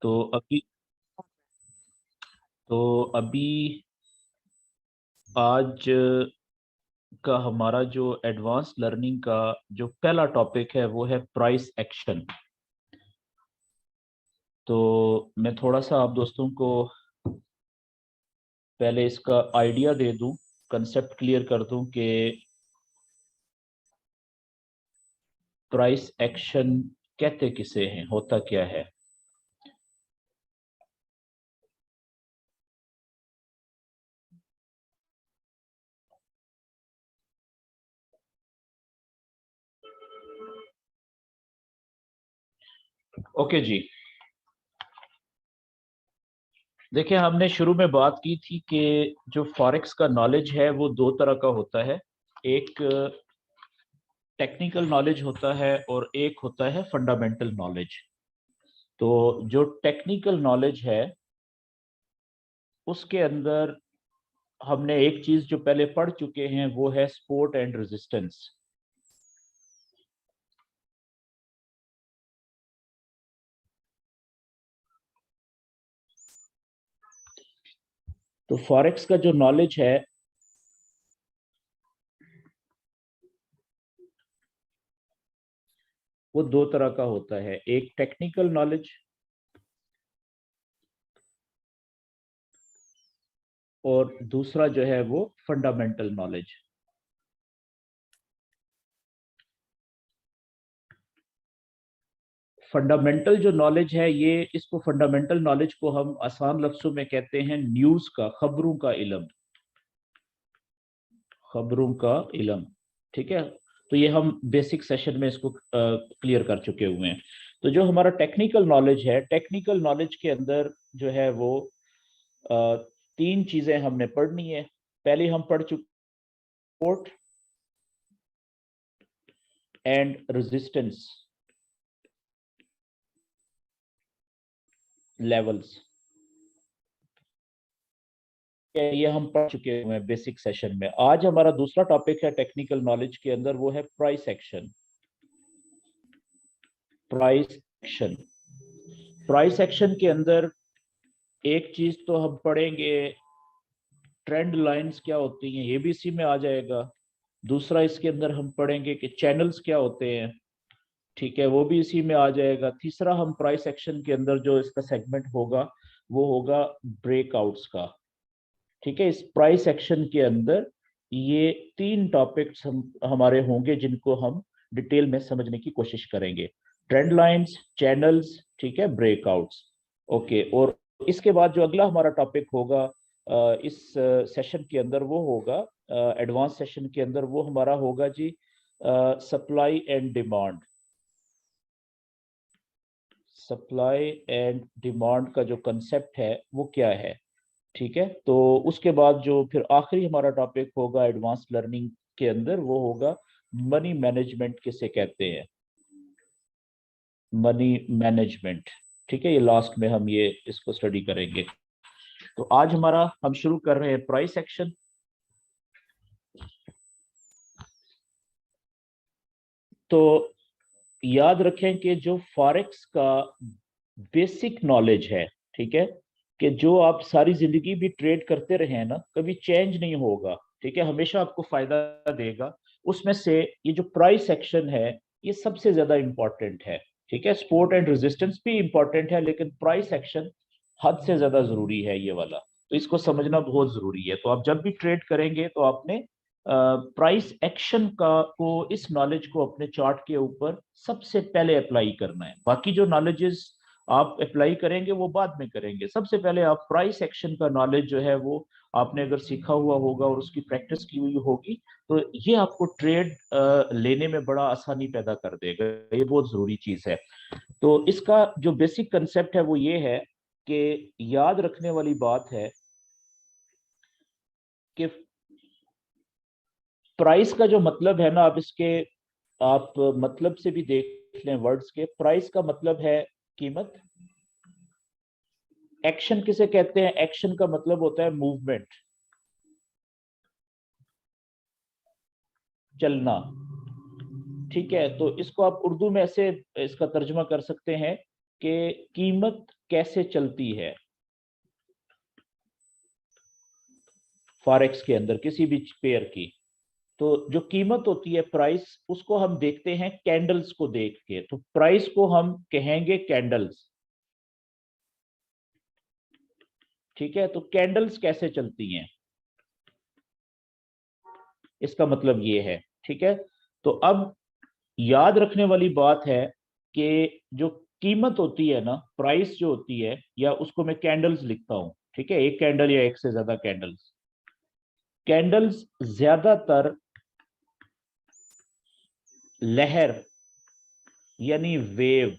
तो अभी तो अभी आज का हमारा जो एडवांस लर्निंग का जो पहला टॉपिक है वो है प्राइस एक्शन। तो मैं थोड़ा सा आप दोस्तों को पहले इसका आइडिया दे दूं, कंसेप्ट क्लियर कर दूं कि प्राइस एक्शन कहते किसे हैं, होता क्या है। ओके जी, देखिए हमने शुरू में बात की थी कि जो फॉरेक्स का नॉलेज है वो दो तरह का होता है। एक टेक्निकल नॉलेज होता है और एक होता है फंडामेंटल नॉलेज। तो जो टेक्निकल नॉलेज है उसके अंदर हमने एक चीज जो पहले पढ़ चुके हैं वो है सपोर्ट एंड रेजिस्टेंस। तो फॉरेक्स का जो नॉलेज है वो दो तरह का होता है, एक टेक्निकल नॉलेज और दूसरा जो है वो फंडामेंटल नॉलेज। फंडामेंटल जो नॉलेज है ये इसको फंडामेंटल नॉलेज को हम आसान लफ्जों में कहते हैं न्यूज का, खबरों का इल्म। खबरों का इल्म, ठीक है। तो ये हम बेसिक सेशन में इसको क्लियर कर चुके हुए हैं। तो जो हमारा टेक्निकल नॉलेज है, टेक्निकल नॉलेज के अंदर जो है वो अ, तीन चीजें हमने पढ़नी है। पहले हम पढ़ चुके सपोर्ट एंड रेजिस्टेंस लेवल्स, ये हम पढ़ चुके हुए हैं बेसिक सेशन में। आज हमारा दूसरा टॉपिक है टेक्निकल नॉलेज के अंदर, वो है price action. Price action, price action के अंदर एक चीज तो हम पढ़ेंगे, ट्रेंड लाइंस क्या होती हैं, ये भी इसी में आ जाएगा। दूसरा इसके अंदर हम पढ़ेंगे कि चैनल्स क्या होते हैं, ठीक है, वो भी इसी में आ जाएगा। तीसरा हम प्राइस एक्शन के अंदर जो इसका सेगमेंट होगा वो होगा ब्रेकआउट्स का। ठीक है, इस प्राइस एक्शन के अंदर ये तीन टॉपिक्स हमारे होंगे जिनको हम डिटेल में समझने की कोशिश करेंगे। ट्रेंड लाइंस, चैनल्स, ठीक है, ब्रेकआउट्स। ओके, और इसके बाद जो अगला हमारा टॉपिक होगा इस सेशन के अंदर वो होगा, एडवांस सेशन के अंदर वो हमारा होगा जी supply and demand. Supply and demand का जो कंसेप्ट है वो क्या है, ठीक है। तो उसके बाद जो फिर आखिरी हमारा टॉपिक होगा एडवांस लर्निंग के अंदर वो होगा मनी मैनेजमेंट किसे कहते हैं, मनी मैनेजमेंट। ठीक है, ये लास्ट में हम ये इसको स्टडी करेंगे। तो आज हमारा हम शुरू कर रहे हैं प्राइस एक्शन। तो याद रखें कि जो फॉरेक्स का बेसिक नॉलेज है, ठीक है, कि जो आप सारी जिंदगी भी ट्रेड करते रहे हैं ना, कभी चेंज नहीं होगा, ठीक है, हमेशा आपको फायदा देगा। उसमें से ये जो प्राइस एक्शन है ये सबसे ज्यादा इंपॉर्टेंट है। ठीक है, सपोर्ट एंड रेजिस्टेंस भी इंपॉर्टेंट है लेकिन प्राइस एक्शन हद से ज्यादा जरूरी है ये वाला। तो इसको समझना बहुत जरूरी है। तो आप जब भी ट्रेड करेंगे तो आपने प्राइस एक्शन का को इस नॉलेज को अपने चार्ट के ऊपर सबसे पहले अप्लाई करना है। बाकी जो नॉलेजेस आप अप्लाई करेंगे वो बाद में करेंगे, सबसे पहले आप प्राइस एक्शन का नॉलेज जो है वो आपने अगर सीखा हुआ होगा और उसकी प्रैक्टिस की हुई होगी तो ये आपको ट्रेड लेने में बड़ा आसानी पैदा कर देगा। ये बहुत जरूरी चीज है। तो इसका जो बेसिक कंसेप्ट है वो ये है कि याद रखने वाली बात है कि प्राइस का जो मतलब है ना, आप इसके आप मतलब से भी देख लें वर्ड्स के। प्राइस का मतलब है कीमत। एक्शन किसे कहते हैं, एक्शन का मतलब होता है मूवमेंट, चलना। ठीक है, तो इसको आप उर्दू में ऐसे इसका तर्जुमा कर सकते हैं कि कीमत कैसे चलती है फॉरेक्स के अंदर किसी भी पेयर की, तो जो कीमत होती है प्राइस, उसको हम देखते हैं कैंडल्स को देख के। तो प्राइस को हम कहेंगे कैंडल्स, ठीक है। तो कैंडल्स कैसे चलती हैं, इसका मतलब ये है, ठीक है। तो अब याद रखने वाली बात है कि जो कीमत होती है ना, प्राइस जो होती है, या उसको मैं कैंडल्स लिखता हूं, ठीक है, एक कैंडल या एक से ज्यादा कैंडल्स। कैंडल्स ज्यादातर लहर यानी वेव,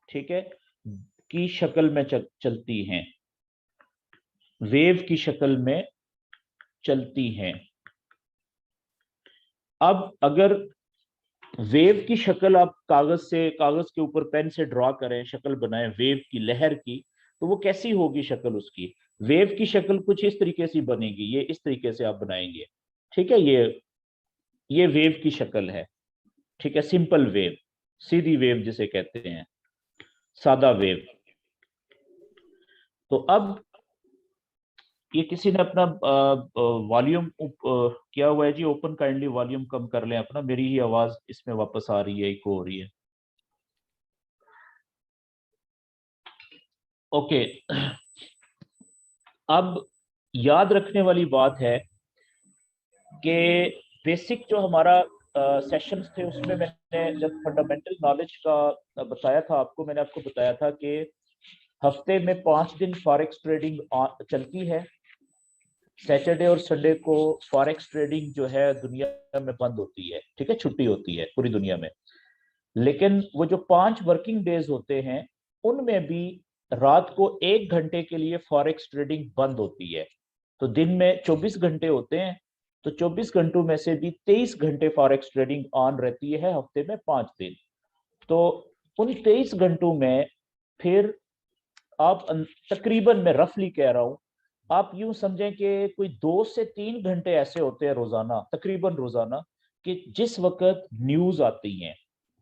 ठीक है, की शक्ल में चलती हैं, वेव की शक्ल में चलती हैं। अब अगर वेव की शक्ल आप कागज के ऊपर पेन से ड्रॉ करें, शक्ल बनाएं वेव की, लहर की, तो वो कैसी होगी शक्ल उसकी? वेव की शक्ल कुछ इस तरीके से बनेगी, ये इस तरीके से आप बनाएंगे, ठीक है। ये वेव की शक्ल है, ठीक है, सिंपल वेव, सीधी वेव जिसे कहते हैं, सादा वेव। तो अब ये किसी ने अपना वॉल्यूम किया हुआ है जी ओपन, काइंडली वॉल्यूम कम कर लें अपना, मेरी ही आवाज इसमें वापस आ रही है, इको हो रही है। ओके। अब याद रखने वाली बात है कि बेसिक जो हमारा सेशंस थे उसमें मैंने जब फंडामेंटल नॉलेज का बताया था आपको, मैंने आपको बताया था कि हफ्ते में 5 दिन फॉरेक्स ट्रेडिंग चलती है। सैटरडे और संडे को फॉरेक्स ट्रेडिंग जो है दुनिया में बंद होती है, ठीक है, छुट्टी होती है पूरी दुनिया में। लेकिन वो जो 5 वर्किंग डेज होते हैं उनमें भी रात को 1 घंटे के लिए फॉरेक्स ट्रेडिंग बंद होती है। तो दिन में 24 घंटे होते हैं, तो 24 घंटों में से भी 23 घंटे फॉरेक्स ट्रेडिंग ऑन रहती है, हफ्ते में 5 दिन। तो उन 23 घंटों में फिर आप तकरीबन, मैं रफली कह रहा हूं, आप यूं समझें कि कोई 2 से 3 घंटे ऐसे होते हैं रोजाना, तकरीबन रोजाना, कि जिस वक्त न्यूज आती हैं,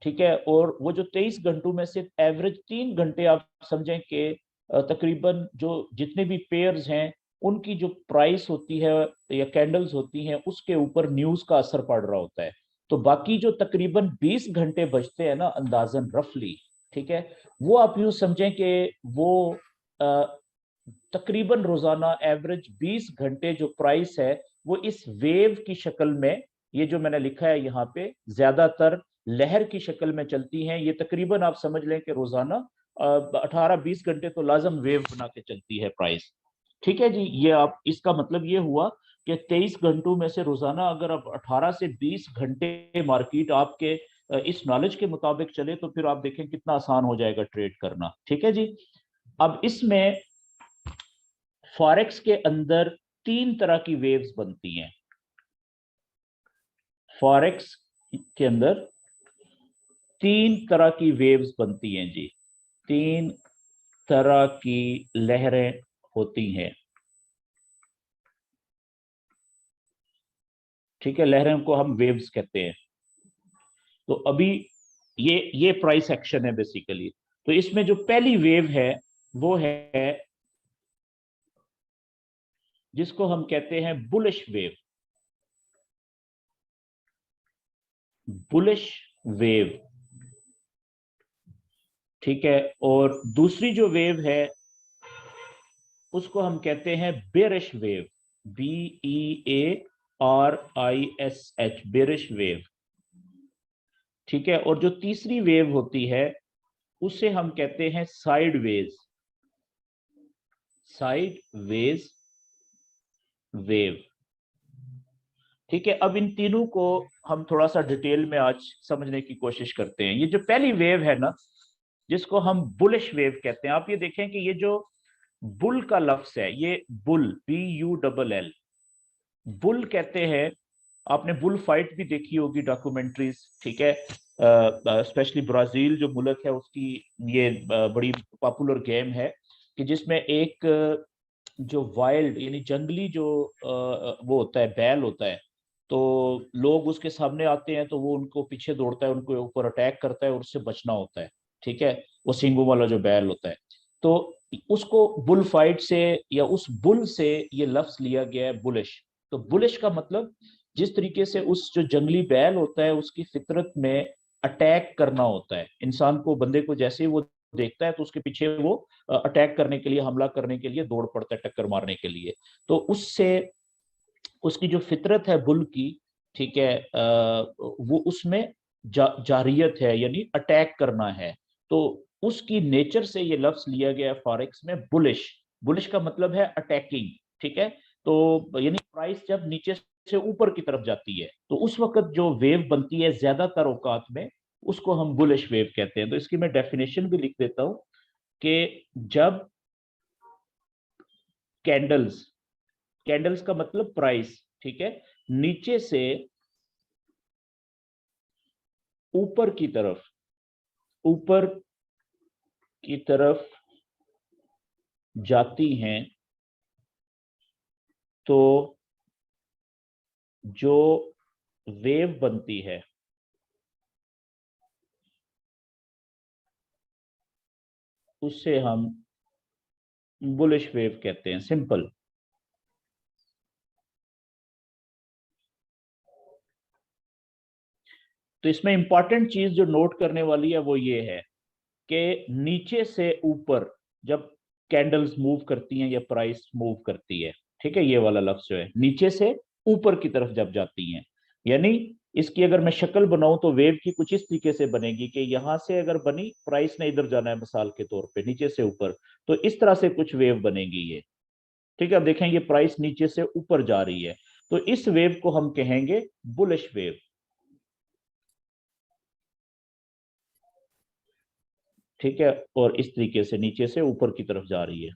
ठीक है। और वो जो 23 घंटों में से एवरेज 3 घंटे आप समझें कि तकरीबन जो जितने भी पेयर्स हैं उनकी जो प्राइस होती है या कैंडल्स होती हैं उसके ऊपर न्यूज का असर पड़ रहा होता है। तो बाकी जो तकरीबन 20 घंटे बचते हैं ना, अंदाजन रफली, ठीक है, वो आप यूं समझें कि वो तकरीबन रोजाना एवरेज 20 घंटे जो प्राइस है वो इस वेव की शक्ल में, ये जो मैंने लिखा है यहाँ पे, ज्यादातर लहर की शक्ल में चलती हैं। ये तकरीबन आप समझ लें कि रोजाना 18-20 घंटे तो लाजम वेव बना के चलती है प्राइस, ठीक है जी। ये आप, इसका मतलब ये हुआ कि 23 घंटों में से रोजाना अगर आप 18 से 20 घंटे मार्केट आपके इस नॉलेज के मुताबिक चले तो फिर आप देखें कितना आसान हो जाएगा ट्रेड करना, ठीक है जी। अब इसमें फॉरेक्स के अंदर 3 तरह की वेव्स बनती हैं। फॉरेक्स के अंदर 3 तरह की वेव्स बनती हैं जी, 3 तरह की लहरें होती हैं, ठीक है, लहरें को हम वेव्स कहते हैं। तो अभी ये प्राइस एक्शन है बेसिकली। तो इसमें जो पहली वेव है वो है जिसको हम कहते हैं बुलिश वेव, बुलिश वेव, ठीक है। और दूसरी जो वेव है उसको हम कहते हैं bearish wave, BEARISH, bearish wave, ठीक है। और जो तीसरी वेव होती है उसे हम कहते हैं साइडवेज, साइड वेज वेव, ठीक है। अब इन तीनों को हम थोड़ा सा डिटेल में आज समझने की कोशिश करते हैं। ये जो पहली वेव है ना, जिसको हम बुलिश वेव कहते हैं, आप ये देखें कि ये जो बुल का लफ्ज है, ये बुल, BULL, बुल कहते हैं। आपने बुल फाइट भी देखी होगी डॉक्यूमेंट्रीज, ठीक है। स्पेशली ब्राजील जो मुल्क है उसकी ये बड़ी पॉपुलर गेम है, कि जिसमें एक जो वाइल्ड यानी जंगली जो वो होता है, बैल होता है, तो लोग उसके सामने आते हैं तो वो उनको पीछे दौड़ता है, उनको ऊपर अटैक करता है और उससे बचना होता है। ठीक है, वो सींगों वाला जो बैल होता है। तो उसको बुल फाइट से या उस बुल से ये लफ्ज लिया गया है बुलिश। तो बुलिश का मतलब जिस तरीके से उस जो जंगली बैल होता है उसकी फितरत में अटैक करना होता है, इंसान को, बंदे को जैसे ही वो देखता है तो उसके पीछे वो अटैक करने के लिए, हमला करने के लिए दौड़ पड़ता है, टक्कर मारने के लिए। तो उससे उसकी जो फितरत है बुल की, ठीक है, वो उसमें जारियत है, यानी अटैक करना है। तो उसकी नेचर से ये लफ्ज लिया गया है फॉरेक्स में बुलिश। बुलिश का मतलब है अटैकिंग, ठीक है। तो यानी प्राइस जब नीचे से ऊपर की तरफ जाती है तो उस वक्त जो वेव बनती है ज्यादातर औकात में, उसको हम बुलिश वेव कहते हैं। तो इसकी मैं डेफिनेशन भी लिख देता हूं कि जब कैंडल्स, कैंडल्स का मतलब प्राइस, ठीक है, नीचे से ऊपर की तरफ, ऊपर की तरफ जाती हैं तो जो वेव बनती है उससे हम बुलिश वेव कहते हैं, सिंपल। तो इसमें इंपॉर्टेंट चीज जो नोट करने वाली है वो ये है कि नीचे से ऊपर जब कैंडल्स मूव करती हैं या प्राइस मूव करती है, ठीक है, ये वाला लफ्ज जो है नीचे से ऊपर की तरफ जब जाती हैं, यानी इसकी अगर मैं शक्ल बनाऊं तो वेव की कुछ इस तरीके से बनेगी कि यहां से अगर बनी, प्राइस ने इधर जाना है मिसाल के तौर पे नीचे से ऊपर, तो इस तरह से कुछ वेव बनेगी ये, ठीक है। अब देखें ये प्राइस नीचे से ऊपर जा रही है, तो इस वेव को हम कहेंगे बुलिश वेव, ठीक है। और इस तरीके से नीचे से ऊपर की तरफ जा रही है।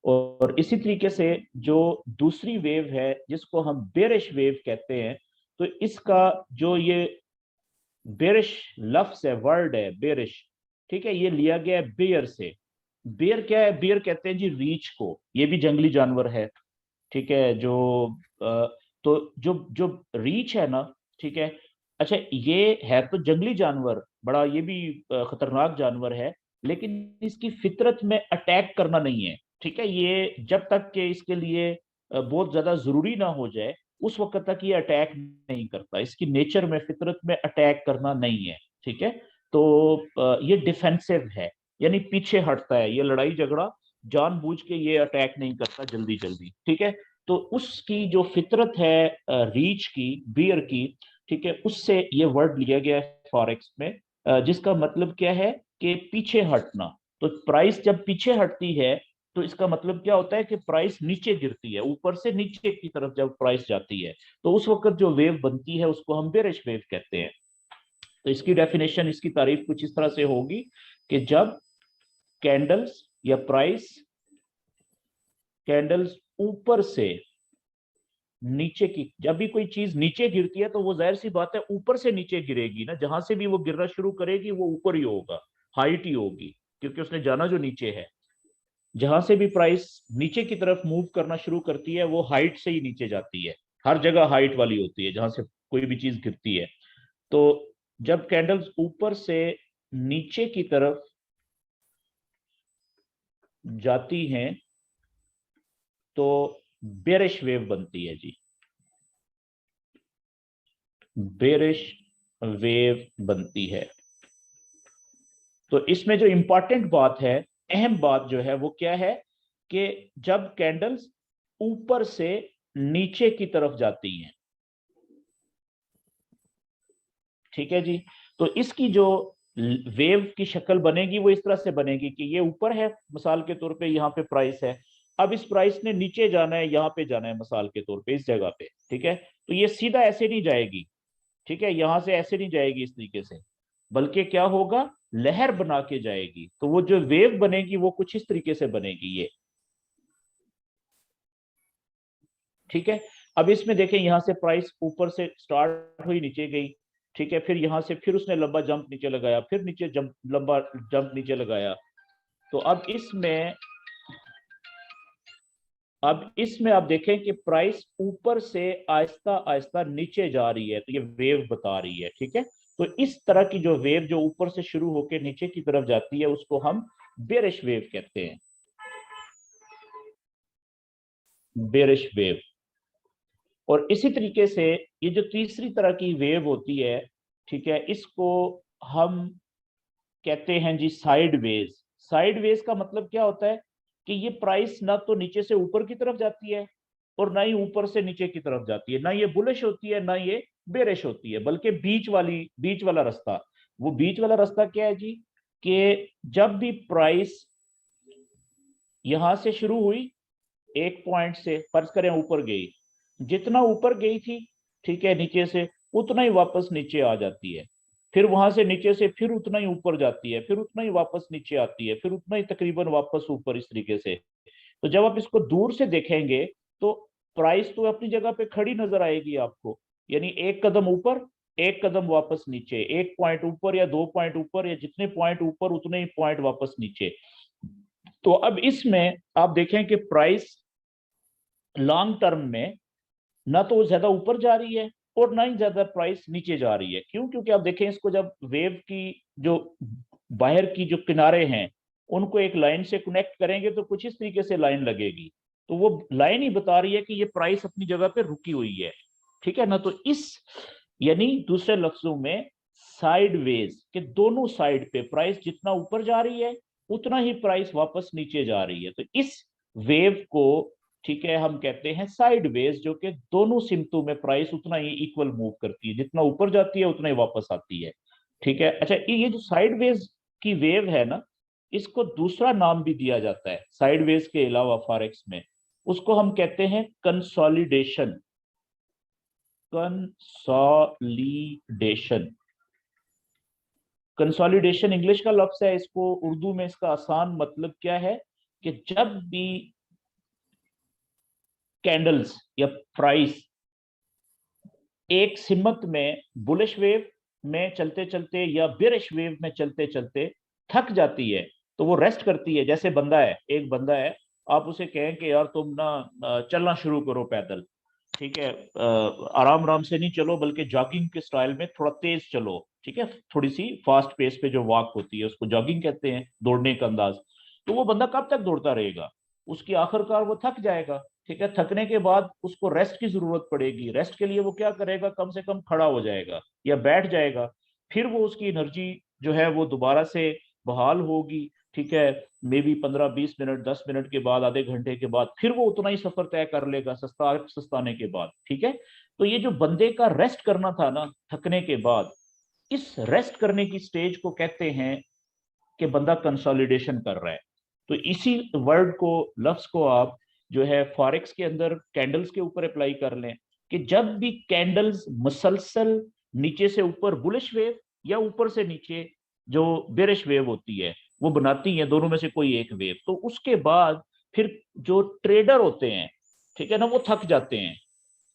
और इसी तरीके से जो दूसरी वेव है जिसको हम बेरिश वेव कहते हैं, तो इसका जो ये बेरिश लफ्ज है, वर्ड है बेरिश, ठीक है, ये लिया गया है बेयर से। बेयर क्या है? बेयर कहते हैं जी रीछ को, ये भी जंगली जानवर है, ठीक है। जो तो जो रीछ है ना, ठीक है, अच्छा ये है तो जंगली जानवर, बड़ा ये भी खतरनाक जानवर है, लेकिन इसकी फितरत में अटैक करना नहीं है, ठीक है। ये जब तक कि इसके लिए बहुत ज्यादा जरूरी ना हो जाए उस वक्त तक ये अटैक नहीं करता, इसकी नेचर में, फितरत में अटैक करना नहीं है, ठीक है। तो ये डिफेंसिव है, यानी पीछे हटता है, ये लड़ाई झगड़ा जानबूझ के ये अटैक नहीं करता जल्दी जल्दी, ठीक है। तो उसकी जो फितरत है रीच की, बियर की, ठीक है, उससे ये वर्ड लिया गया है फॉरेक्स में, जिसका मतलब क्या है कि पीछे हटना। तो प्राइस जब पीछे हटती है तो इसका मतलब क्या होता है कि प्राइस नीचे गिरती है, ऊपर से नीचे की तरफ जब प्राइस जाती है तो उस वक्त जो वेव बनती है उसको हम बेरिश वेव कहते हैं। तो इसकी डेफिनेशन, इसकी तारीफ कुछ इस तरह से होगी कि जब कैंडल्स या प्राइस, कैंडल्स ऊपर से नीचे की, जब भी कोई चीज नीचे गिरती है तो वो जाहिर सी बात है ऊपर से नीचे गिरेगी ना, जहां से भी वो गिरना शुरू करेगी वो ऊपर ही होगा, हाइट ही होगी, क्योंकि उसने जाना जो नीचे है। जहां से भी प्राइस नीचे की तरफ मूव करना शुरू करती है वो हाइट से ही नीचे जाती है, हर जगह हाइट वाली होती है जहां से कोई भी चीज गिरती है। तो जब कैंडल्स ऊपर से नीचे की तरफ जाती हैं तो बेरिश वेव बनती है जी, बेरिश वेव बनती है। तो इसमें जो इंपॉर्टेंट बात है, अहम बात जो है वो क्या है कि जब कैंडल्स ऊपर से नीचे की तरफ जाती हैं, ठीक है जी, तो इसकी जो वेव की शक्ल बनेगी वो इस तरह से बनेगी कि ये ऊपर है, मिसाल के तौर पे यहाँ पे प्राइस है, अब इस प्राइस ने नीचे जाना है, यहाँ पे जाना है मिसाल के तौर पे इस जगह पे, ठीक है। तो ये सीधा ऐसे नहीं जाएगी, ठीक है, यहां से ऐसे नहीं जाएगी इस तरीके से, बल्कि क्या होगा, लहर बना के जाएगी। तो वो जो वेव बनेगी वो कुछ इस तरीके से बनेगी ये, ठीक है। अब इसमें देखें यहां से प्राइस ऊपर से स्टार्ट हुई, नीचे गई, ठीक है, फिर यहां से फिर उसने लंबा जंप नीचे लगाया, फिर नीचे जंप, लंबा जंप नीचे लगाया। तो अब इसमें अब इसमें आप देखें कि प्राइस ऊपर से आहिस्ता आहिस्ता नीचे जा रही है, तो ये वेव बता रही है, ठीक है। तो इस तरह की जो वेव जो ऊपर से शुरू होकर नीचे की तरफ जाती है उसको हम बेरिश वेव कहते हैं, बेरिश वेव। और इसी तरीके से ये जो तीसरी तरह की वेव होती है, ठीक है, इसको हम कहते हैं जी साइड वेज। साइड वेज का मतलब क्या होता है कि ये प्राइस ना तो नीचे से ऊपर की तरफ जाती है और ना ही ऊपर से नीचे की तरफ जाती है, ना ये बुलिश होती है ना ये बेरिश होती है, बल्कि बीच वाला रास्ता। वो बीच वाला रास्ता क्या है जी, कि जब भी प्राइस यहां से शुरू हुई एक पॉइंट से, फर्ज करें ऊपर गई, जितना ऊपर गई थी, ठीक है, नीचे से उतना ही वापस नीचे आ जाती है, फिर वहां से नीचे से फिर उतना ही ऊपर जाती है, फिर उतना ही वापस नीचे आती है, फिर उतना ही तकरीबन वापस ऊपर, इस तरीके से। तो जब आप इसको दूर से देखेंगे तो प्राइस तो अपनी जगह पे खड़ी नजर आएगी आपको, यानी एक कदम ऊपर एक कदम वापस नीचे, एक पॉइंट ऊपर या दो पॉइंट ऊपर, या जितने पॉइंट ऊपर उतने ही पॉइंट वापस नीचे। तो अब इसमें आप देखें कि प्राइस लॉन्ग टर्म में ना तो वो ज्यादा ऊपर जा रही है और ना ही ज्यादा प्राइस नीचे जा रही है। क्यों? क्योंकि आप देखें इसको, जब वेव की जो बाहर की जो किनारे हैं उनको एक लाइन से कनेक्ट करेंगे तो कुछ इस तरीके से लाइन लगेगी, तो वो लाइन ही बता रही है कि ये प्राइस अपनी जगह पे रुकी हुई है, ठीक है ना। तो इस यानी दूसरे लफ्जों में साइड वेज के दोनों साइड पे प्राइस जितना ऊपर जा रही है उतना ही प्राइस वापस नीचे जा रही है। तो इस वेव को, ठीक है, हम कहते हैं साइड वेज, जो कि दोनों सिमतों में प्राइस उतना ही इक्वल मूव करती है, जितना ऊपर जाती है उतना ही वापस आती है, ठीक है। अच्छा, ये जो साइड वेज की वेव है ना, इसको दूसरा नाम भी दिया जाता है साइड वेज के अलावा फॉरेक्स में, उसको हम कहते हैं कंसोलिडेशन। कंसोलिडेशन, कंसोलिडेशन इंग्लिश का लफ्ज है, इसको उर्दू में इसका आसान मतलब क्या है कि जब भी कैंडल्स या प्राइस एक सिमत में बुलिश वेव में चलते चलते या बेरिश वेव में चलते चलते थक जाती है, तो वो रेस्ट करती है। जैसे बंदा है, एक बंदा है, आप उसे कहें कि यार तुम ना चलना शुरू करो पैदल, ठीक है, आराम आराम से नहीं चलो बल्कि जॉगिंग के स्टाइल में थोड़ा तेज चलो, ठीक है, थोड़ी सी फास्ट पेस पे जो वॉक होती है उसको जॉगिंग कहते हैं, दौड़ने का अंदाज। तो वो बंदा कब तक दौड़ता रहेगा? उसकी आखिरकार वो थक जाएगा, ठीक है। थकने के बाद उसको रेस्ट की जरूरत पड़ेगी, रेस्ट के लिए वो क्या करेगा, कम से कम खड़ा हो जाएगा या बैठ जाएगा, फिर वो उसकी एनर्जी जो है वो दोबारा से बहाल होगी, ठीक है। मे बी 15-20 मिनट, 10 मिनट के बाद, आधे घंटे के बाद फिर वो उतना ही सफर तय कर लेगा सस्ताने के बाद, ठीक है। तो ये जो बंदे का रेस्ट करना था ना थकने के बाद, इस रेस्ट करने की स्टेज को कहते हैं कि बंदा कंसोलिडेशन कर रहा है। तो इसी वर्ड को, लफ्ज को आप जो है फॉरेक्स के अंदर कैंडल्स के ऊपर अप्लाई कर लें कि जब भी कैंडल्स मुसलसल नीचे से ऊपर बुलिश वेव या ऊपर से नीचे जो बेरिश वेव होती है वो बनाती है, दोनों में से कोई एक वेव, तो उसके बाद फिर जो ट्रेडर होते हैं, ठीक है ना, वो थक जाते हैं।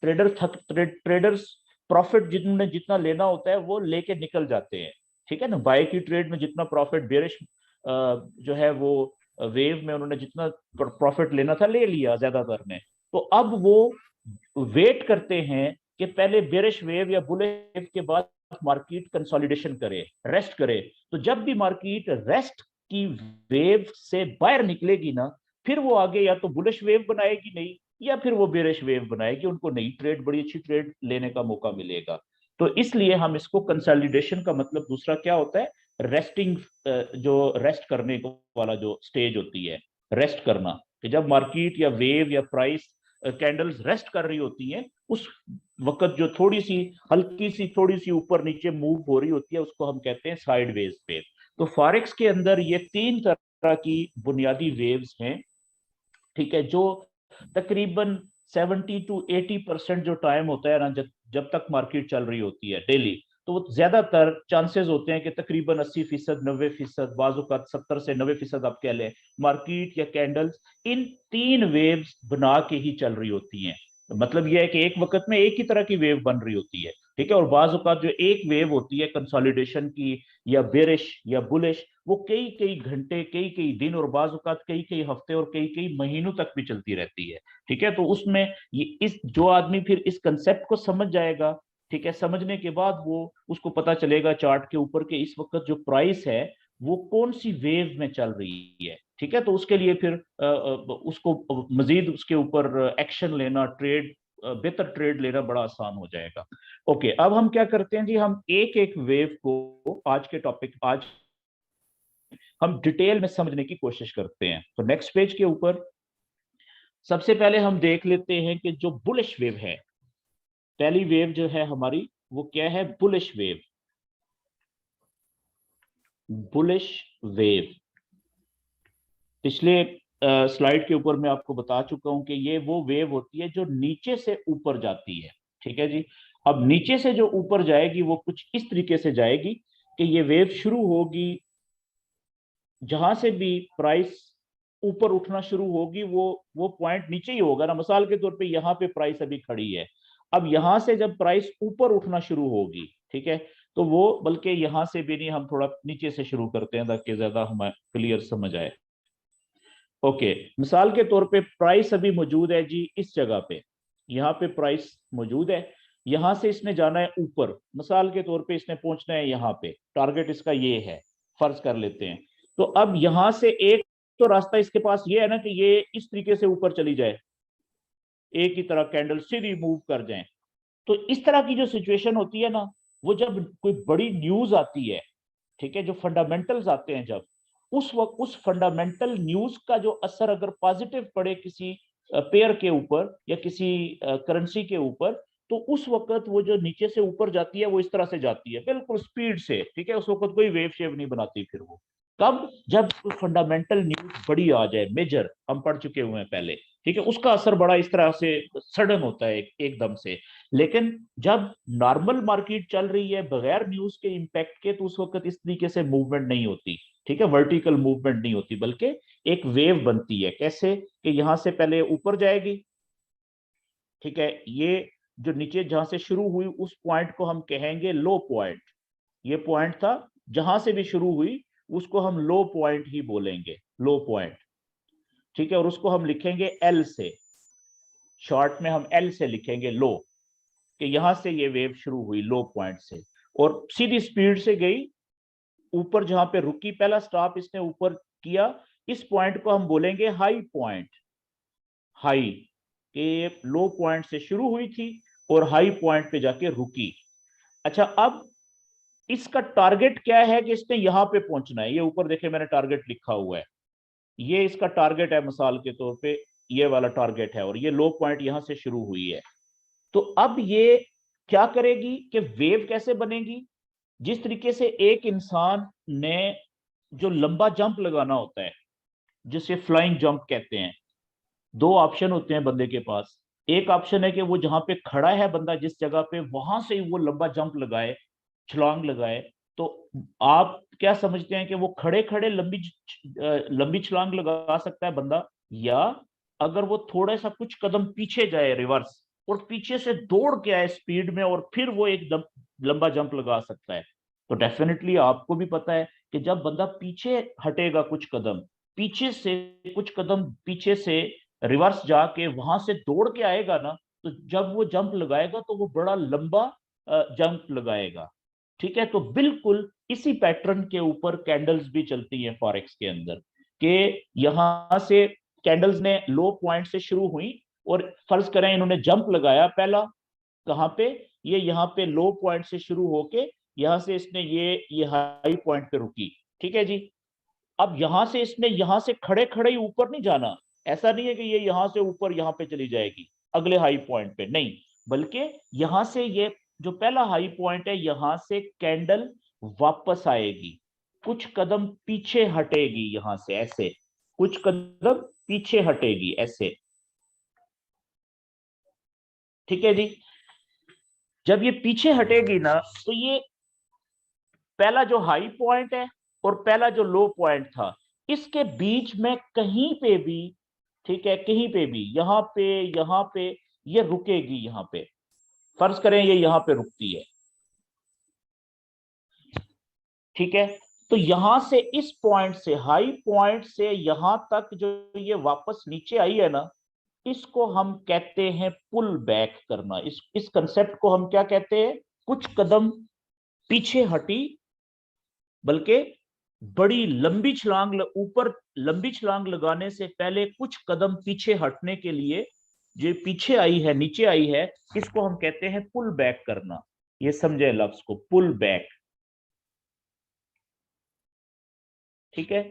ट्रेडर्स प्रॉफिट जिन्होंने जितना लेना होता है वो लेके निकल जाते हैं, ठीक है ना। बाय की ट्रेड में जितना प्रॉफिट बेरिश जो है वो वेव में उन्होंने जितना प्रॉफिट लेना था ले लिया ज्यादातर ने। तो अब वो वेट करते हैं कि पहले बेरिश वेव या बुलिश वेव के बाद मार्केट कंसोलिडेशन करे, रेस्ट करे। तो जब भी मार्केट रेस्ट की वेव से बाहर निकलेगी ना, फिर वो आगे या तो बुलिश वेव बनाएगी नहीं, या फिर वो बेरिश वेव बनाएगी, उनको नई ट्रेड, बड़ी अच्छी ट्रेड लेने का मौका मिलेगा। तो इसलिए हम इसको कंसोलिडेशन का मतलब दूसरा क्या होता है, रेस्टिंग, जो रेस्ट करने वाला जो स्टेज होती है, रेस्ट करना, कि जब मार्केट या वेव या प्राइस कैंडल्स रेस्ट कर रही होती हैं, उस वक्त जो थोड़ी सी हल्की सी थोड़ी सी ऊपर नीचे मूव हो रही होती है उसको हम कहते हैं साइडवेज वेव। तो फॉरेक्स के अंदर ये तीन तरह की बुनियादी वेव्स हैं, ठीक है, जो तकरीबन 70 to 80% जो टाइम होता है ना, जब तक मार्केट चल रही होती है डेली, तो वो ज्यादातर चांसेस होते हैं कि तकरीबन 80%, 90%, बाजुकात 70 से 90% आप कह लें, मार्केट या कैंडल्स इन तीन वेव्स बना के ही चल रही होती हैं। तो मतलब यह है कि एक वक्त में एक ही तरह की वेव बन रही होती है। ठीक है। और बाज औकात जो एक वेव होती है कंसोलिडेशन की या बेरिश या बुलिश, वो कई कई घंटे, कई कई दिन और बाज औकात कई कई हफ्ते और कई कई महीनों तक भी चलती रहती है। ठीक है। तो उसमें ये इस जो आदमी फिर इस कंसेप्ट को समझ जाएगा, ठीक है, समझने के बाद वो उसको पता चलेगा चार्ट के ऊपर के इस वक्त जो प्राइस है वो कौन सी वेव में चल रही है। ठीक है। तो उसके लिए फिर उसको मजीद उसके ऊपर एक्शन लेना, ट्रेड बेहतर ट्रेड लेना बड़ा आसान हो जाएगा। ओके, अब हम क्या करते हैं जी, हम एक एक वेव को आज हम डिटेल में समझने की कोशिश करते हैं। तो नेक्स्ट पेज के ऊपर सबसे पहले हम देख लेते हैं कि जो बुलिश वेव है, पहली वेव जो है हमारी वो क्या है, बुलिश वेव। बुलिश वेव पिछले स्लाइड के ऊपर मैं आपको बता चुका हूं कि ये वो वेव होती है जो नीचे से ऊपर जाती है। ठीक है जी। अब नीचे से जो ऊपर जाएगी वो कुछ इस तरीके से जाएगी कि ये वेव शुरू होगी, जहां से भी प्राइस ऊपर उठना शुरू होगी वो पॉइंट नीचे ही होगा ना। मिसाल के तौर पे यहाँ पे प्राइस अभी खड़ी है, अब यहां से जब प्राइस ऊपर उठना शुरू होगी, ठीक है, तो वो बल्कि यहां से भी नहीं, हम थोड़ा नीचे से शुरू करते हैं ताकि ज्यादा हमें क्लियर समझ आए। ओके, मिसाल के तौर पे प्राइस अभी मौजूद है जी इस जगह पे, यहाँ पे प्राइस मौजूद है, यहां से इसने जाना है ऊपर, मिसाल के तौर पे इसने पहुंचना है यहाँ पे, टारगेट इसका ये है, फर्ज कर लेते हैं। तो अब यहां से एक तो रास्ता इसके पास ये है ना कि ये इस तरीके से ऊपर चली जाए, एक ही तरह कैंडल सीधी मूव कर जाए। तो इस तरह की जो सिचुएशन होती है ना, वो जब कोई बड़ी न्यूज आती है, ठीक है, जो फंडामेंटल्स आते हैं, जब उस वक्त उस फंडामेंटल न्यूज का जो असर अगर पॉजिटिव पड़े किसी पेयर के ऊपर या किसी करेंसी के ऊपर, तो उस वक्त वो जो नीचे से ऊपर जाती है वो इस तरह से जाती है बिल्कुल स्पीड से। ठीक है। उस वक्त कोई वेव शेव नहीं बनाती फिर वो। कब? जब फंडामेंटल न्यूज बड़ी आ जाए, मेजर, हम पढ़ चुके हुए हैं पहले। ठीक है। उसका असर बड़ा इस तरह से सडन होता है एकदम से। लेकिन जब नॉर्मल मार्केट चल रही है बगैर न्यूज के इंपैक्ट के, तो उस वक्त इस तरीके से मूवमेंट नहीं होती। ठीक है। वर्टिकल मूवमेंट नहीं होती, बल्कि एक वेव बनती है। कैसे? कि यहां से पहले ऊपर जाएगी, ठीक है, ये जो नीचे जहां से शुरू हुई उस पॉइंट को हम कहेंगे लो पॉइंट। ये पॉइंट था जहां से भी शुरू हुई, उसको हम लो पॉइंट ही बोलेंगे, लो पॉइंट। ठीक है। और उसको हम लिखेंगे एल से, शॉर्ट में हम एल से लिखेंगे लो, कि यहां से ये वेव शुरू हुई लो पॉइंट से और सीधी स्पीड से गई ऊपर, जहां पे रुकी, पहला स्टॉप इसने ऊपर किया, इस पॉइंट को हम बोलेंगे हाई पॉइंट। हाई, के लो पॉइंट से शुरू हुई थी और हाई पॉइंट पे जाके रुकी। अच्छा, अब इसका टारगेट क्या है कि इसने यहां पे पहुंचना है। ये ऊपर देखे मैंने टारगेट लिखा हुआ है, ये इसका टारगेट है, मिसाल के तौर पे ये वाला टारगेट है, और ये लो पॉइंट यहां से शुरू हुई है। तो अब ये क्या करेगी कि वेव कैसे बनेगी? जिस तरीके से एक इंसान ने जो लंबा जंप लगाना होता है, जिसे फ्लाइंग जंप कहते हैं, दो ऑप्शन होते हैं बंदे के पास। एक ऑप्शन है कि वो जहां पे खड़ा है बंदा, जिस जगह पे, वहां से ही वो लंबा जंप लगाए, छलांग लगाए। तो आप क्या समझते हैं कि वो खड़े खड़े लंबी छलांग लगा सकता है बंदा, या अगर वो थोड़ा सा कुछ कदम पीछे जाए रिवर्स और पीछे से दौड़ के आए स्पीड में और फिर वो एक लंबा जंप लगा सकता है? तो डेफिनेटली आपको भी पता है कि जब बंदा पीछे हटेगा कुछ कदम, पीछे से कुछ कदम पीछे से रिवर्स जाके वहां से दौड़ के आएगा ना, तो जब वो जंप लगाएगा तो वो बड़ा लंबा जंप लगाएगा। ठीक है। तो बिल्कुल इसी पैटर्न के ऊपर कैंडल्स भी चलती हैं फॉरेक्स के अंदर, कि यहां से कैंडल्स ने लो पॉइंट से शुरू हुई और फर्ज करें इन्होंने जंप लगाया पहला, कहां पे? ये यहाँ पे लो पॉइंट से शुरू होके यहां से इसने ये हाई पॉइंट पे रुकी। ठीक है जी। अब यहां से इसने यहां से खड़े खड़े ही ऊपर नहीं जाना। ऐसा नहीं है कि ये यहां से ऊपर यहां पे चली जाएगी अगले हाई पॉइंट पे, नहीं, बल्कि यहां से ये जो पहला हाई पॉइंट है, यहां से कैंडल वापस आएगी, कुछ कदम पीछे हटेगी यहां से, ऐसे कुछ कदम पीछे हटेगी ऐसे। ठीक है जी। जब ये पीछे हटेगी ना, तो ये पहला जो हाई पॉइंट है और पहला जो लो पॉइंट था, इसके बीच में कहीं पे भी, ठीक है, कहीं पे भी, यहां पे ये रुकेगी यहां पे। फर्ज करें ये यहां पे रुकती है, ठीक है। तो यहां से इस पॉइंट से, हाई पॉइंट से यहां तक जो ये वापस नीचे आई है ना, इसको हम कहते हैं पुल बैक करना। इस कंसेप्ट को हम क्या कहते हैं? कुछ कदम पीछे हटी, बल्कि बड़ी लंबी छलांग ऊपर, लंबी छलांग लगाने से पहले कुछ कदम पीछे हटने के लिए जो पीछे आई है, नीचे आई है, इसको हम कहते हैं पुल बैक करना। ये समझे लफ्ज को, पुल बैक, ठीक है।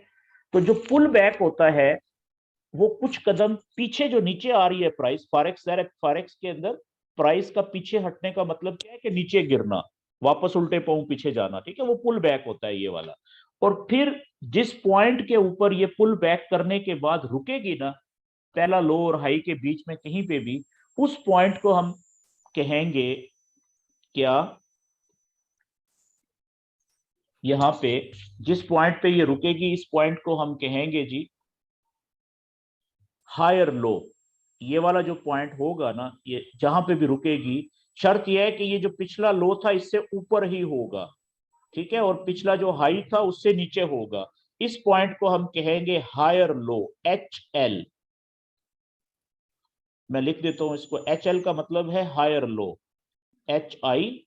तो जो पुल बैक होता है वो कुछ कदम पीछे, जो नीचे आ रही है प्राइस, फॉरेक्स, डायरेक्ट फॉरेक्स के अंदर प्राइस का पीछे हटने का मतलब क्या है? कि नीचे गिरना, वापस उल्टे पांव पीछे जाना, ठीक है, वो पुल बैक होता है ये वाला। और फिर जिस पॉइंट के ऊपर ये पुल बैक करने के बाद रुकेगी ना, पहला लो और हाई के बीच में कहीं पे भी, उस पॉइंट को हम कहेंगे क्या? यहां पे जिस पॉइंट पे ये रुकेगी, इस पॉइंट को हम कहेंगे जी हायर लो। ये वाला जो पॉइंट होगा ना, ये जहां पे भी रुकेगी, शर्त यह है कि ये जो पिछला लो था इससे ऊपर ही होगा, ठीक है, और पिछला जो हाई था उससे नीचे होगा। इस पॉइंट को हम कहेंगे हायर लो, HL। मैं लिख देता हूं इसको, HL का मतलब है higher low, HIGER,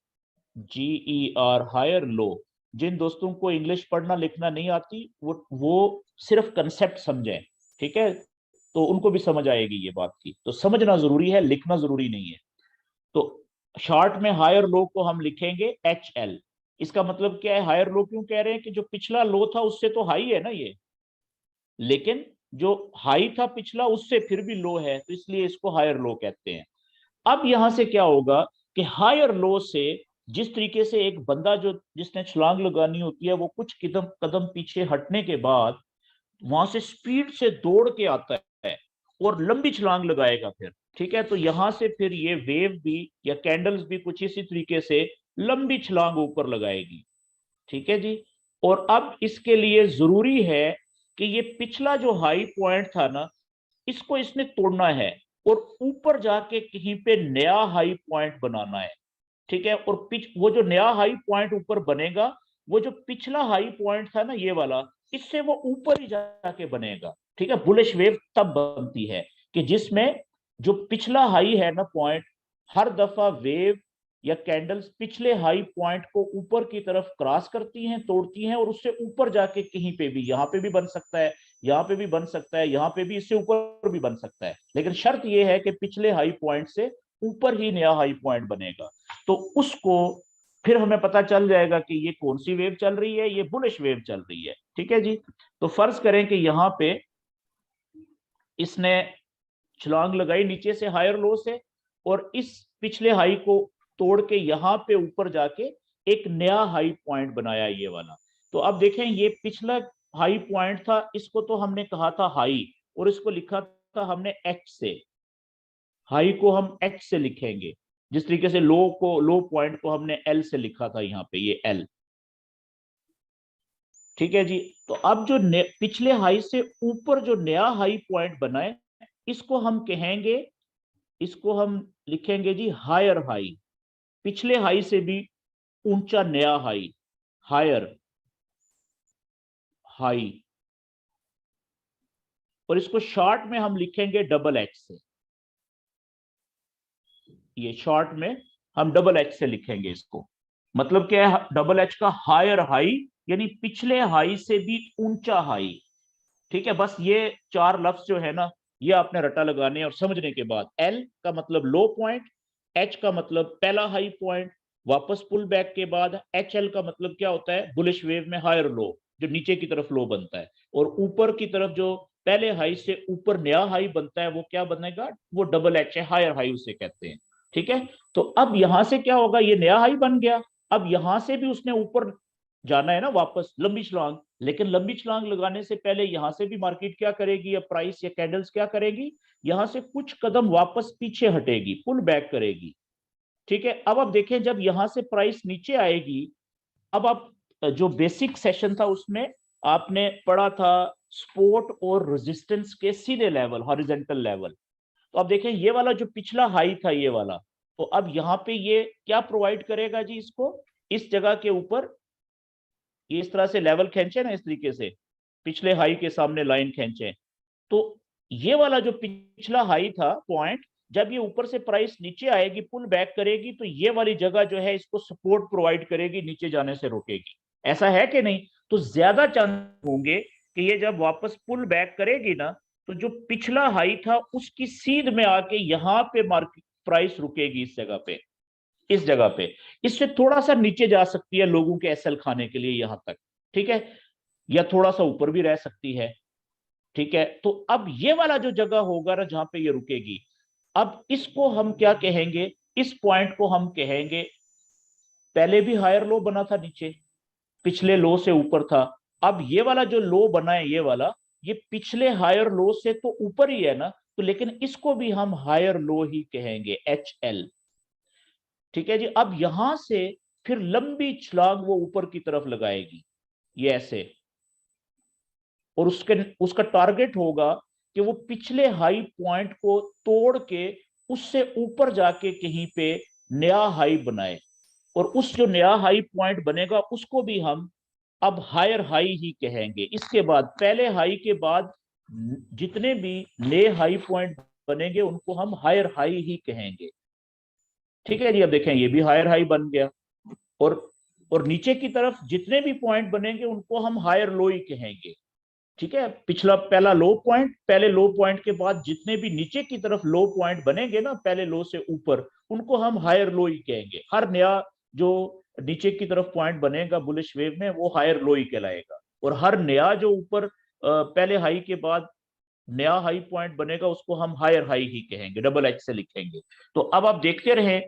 higher low. जिन दोस्तों को इंग्लिश पढ़ना लिखना नहीं आती, वो सिर्फ कंसेप्ट समझें, ठीक है, तो उनको भी समझ आएगी ये बात की। तो समझना जरूरी है, लिखना जरूरी नहीं है। तो शॉर्ट में हायर लो को हम लिखेंगे HL। इसका मतलब क्या है? हायर लो क्यों कह रहे हैं? कि जो पिछला लो था उससे तो हाई है ना ये, लेकिन जो हाई था पिछला उससे फिर भी लो है, तो इसलिए इसको हायर लो कहते हैं। अब यहां से क्या होगा कि हायर लो से जिस तरीके से एक बंदा जो जिसने छलांग लगानी होती है, वो कुछ कदम कदम पीछे हटने के बाद वहां से स्पीड से दौड़ के आता है और लंबी छलांग लगाएगा फिर, ठीक है। तो यहां से फिर ये वेव भी या कैंडल्स भी कुछ इसी तरीके से लंबी छलांग ऊपर लगाएगी, ठीक है जी। और अब इसके लिए जरूरी है कि ये पिछला जो हाई पॉइंट था ना, इसको इसने तोड़ना है और ऊपर जाके कहीं पे नया हाई पॉइंट बनाना है, ठीक है। और वो जो नया हाई पॉइंट ऊपर बनेगा, वो जो पिछला हाई पॉइंट था ना ये वाला, इससे वो ऊपर ही जाके बनेगा, ठीक है। बुलिश वेव तब बनती है कि जिसमें जो पिछला हाई है ना पॉइंट, हर दफा वेव या कैंडल्स पिछले हाई पॉइंट को ऊपर की तरफ क्रॉस करती हैं, तोड़ती हैं, और उससे ऊपर जाके कहीं पे भी, यहां पे भी बन सकता है, यहां पे भी बन सकता है, यहां पे भी, इससे ऊपर भी बन सकता है, लेकिन शर्त यह है कि पिछले हाई पॉइंट से ऊपर ही नया हाई पॉइंट बनेगा। तो उसको फिर हमें पता चल जाएगा कि ये कौन सी वेव चल रही है, ये बुलिश वेव चल रही है, ठीक है जी। तो फर्ज करें कि यहां पे इसने छलांग लगाई नीचे से हायर लो से, और इस पिछले हाई को तोड़ के यहां पे ऊपर जाके एक नया हाई पॉइंट बनाया ये वाला। तो अब देखें, ये पिछला हाई पॉइंट था, इसको तो हमने कहा था हाई, और इसको लिखा था हमने H से। हाई को हम H से लिखेंगे, जिस तरीके से लो पॉइंट को हमने L से लिखा था, यहाँ पे ये L, ठीक है जी। तो अब जो पिछले हाई से ऊपर जो नया हाई पॉइंट बना है, इसको हम कहेंगे, इसको हम लिखेंगे जी हायर हाई। पिछले हाई से भी ऊंचा नया हाई, हायर हाई। और इसको शॉर्ट में हम लिखेंगे डबल H से। ये शॉर्ट में हम डबल H से लिखेंगे इसको। मतलब क्या है डबल H का? हायर हाई, यानी पिछले हाई से भी ऊंचा हाई, ठीक है। बस ये चार लफ्ज जो है ना, ये आपने रटा लगाने और समझने के बाद, L का मतलब लो पॉइंट, H का मतलब पहला हाई पॉइंट, वापस पुल बैक के बाद HL का मतलब क्या होता है? बुलिश वेव में हायर लो, जो नीचे की तरफ लो बनता है, और ऊपर की तरफ जो पहले हाई से ऊपर नया हाई बनता है, वो क्या बनेगा? वो डबल H है, हायर हाई उसे कहते हैं, ठीक है। तो अब यहां से क्या होगा? ये नया हाई बन गया। अब यहां से भी उसने ऊपर जाना है ना वापस, लंबी छलांग। लेकिन लंबी छलांग लगाने से पहले यहां से भी मार्केट क्या करेगी, या प्राइस या कैंडल्स क्या करेगी? यहां से कुछ कदम वापस पीछे हटेगी, पुल बैक करेगी, ठीक है। अब आप देखें, जब यहां से प्राइस नीचे आएगी, अब आप जो बेसिक सेशन था उसमें आपने पढ़ा था सपोर्ट और रेजिस्टेंस के सीधे लेवल, हॉरिजॉन्टल लेवल। तो आप देखें, ये वाला जो पिछला हाई था, ये वाला, तो अब यहाँ पे ये क्या प्रोवाइड करेगा जी, इसको इस जगह के ऊपर ये इस तरह से लेवल खींचे ना, इस तरीके से पिछले हाई के सामने लाइन खींचे, तो ये वाला जो पिछला हाई था पॉइंट, जब ये ऊपर से प्राइस नीचे आएगी, पुल बैक करेगी, तो ये वाली जगह जो है इसको सपोर्ट प्रोवाइड करेगी, नीचे जाने से रोकेगी। ऐसा है कि नहीं? तो ज्यादा चांस होंगे कि ये जब वापस पुल बैक करेगी ना, तो जो पिछला हाई था उसकी सीध में आके यहाँ पे मार्केट प्राइस रुकेगी, इस जगह पे, इस जगह पे। इससे थोड़ा सा नीचे जा सकती है लोगों के एसएल खाने के लिए यहां तक, ठीक है, या थोड़ा सा ऊपर भी रह सकती है, ठीक है। तो अब ये वाला जो जगह होगा ना जहां पे ये रुकेगी, अब इसको हम क्या कहेंगे, इस पॉइंट को हम कहेंगे, पहले भी हायर लो बना था नीचे, पिछले लो से ऊपर था, अब ये वाला जो लो बना है ये वाला, ये पिछले हायर लो से तो ऊपर ही है ना, तो लेकिन इसको भी हम हायर लो ही कहेंगे, HL, ठीक है जी। अब यहां से फिर लंबी छलांग वो ऊपर की तरफ लगाएगी, ये ऐसे, और उसका टारगेट होगा कि वो पिछले हाई पॉइंट को तोड़ के उससे ऊपर जाके कहीं पे नया हाई बनाए, और उस जो नया हाई पॉइंट बनेगा उसको भी हम अब हायर हाई ही कहेंगे। इसके बाद पहले हाई के बाद जितने भी नए हाई पॉइंट बनेंगे उनको हम हायर हाई ही कहेंगे, ठीक है जी। अब देखें ये भी हायर हाई बन गया, और नीचे की तरफ जितने भी पॉइंट बनेंगे उनको हम हायर लो ही कहेंगे, ठीक है। पिछला पहला लो पॉइंट, पहले लो पॉइंट के बाद जितने भी नीचे की तरफ लो पॉइंट बनेंगे ना पहले लो से ऊपर, उनको हम हायर लो ही कहेंगे। हर नया जो नीचे की तरफ पॉइंट बनेगा बुलिश वेव में वो हायर लो ही कहलाएगा, और हर नया जो ऊपर पहले हाई के बाद नया हाई पॉइंट बनेगा उसको हम हायर हाई ही कहेंगे, डबल एच से लिखेंगे। तो अब आप देखते रहे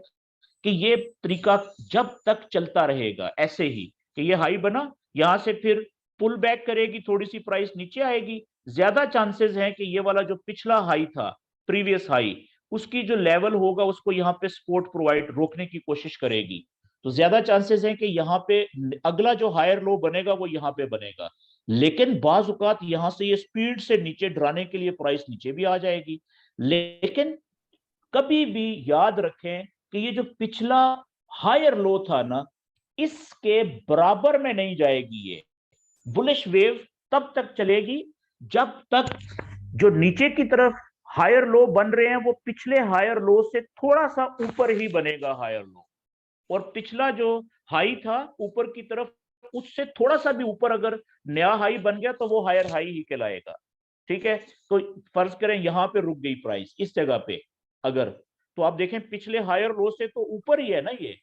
कि ये तरीका जब तक चलता रहेगा ऐसे ही, कि ये हाई बना, यहां से फिर पुल बैक करेगी, थोड़ी सी प्राइस नीचे आएगी, ज्यादा चांसेस हैं कि ये वाला जो पिछला हाई था, प्रीवियस हाई, उसकी जो लेवल होगा उसको यहाँ पे सपोर्ट प्रोवाइड रोकने की कोशिश करेगी, तो ज्यादा चांसेस हैं कि यहाँ पे अगला जो हायर लो बनेगा वो यहाँ पे बनेगा। लेकिन बाज औकात यहां से ये स्पीड से नीचे डराने के लिए प्राइस नीचे भी आ जाएगी, लेकिन कभी भी याद रखें कि ये जो पिछला हायर लो था ना, इसके बराबर में नहीं जाएगी ये बुलिश वेव, तब तक चलेगी जब तक जो नीचे की तरफ हायर लो बन रहे हैं वो पिछले हायर लो से थोड़ा सा ऊपर ही बनेगा हायर लो, और पिछला जो हाई था ऊपर की तरफ उससे थोड़ा सा भी ऊपर अगर नया हाई बन गया तो वो हायर हाई ही कहलाएगा, ठीक है। तो फर्ज करें यहां पे रुक गई प्राइस इस जगह पे, अगर, तो आप देखें पिछले हायर लो से तो ऊपर ही है ना ये,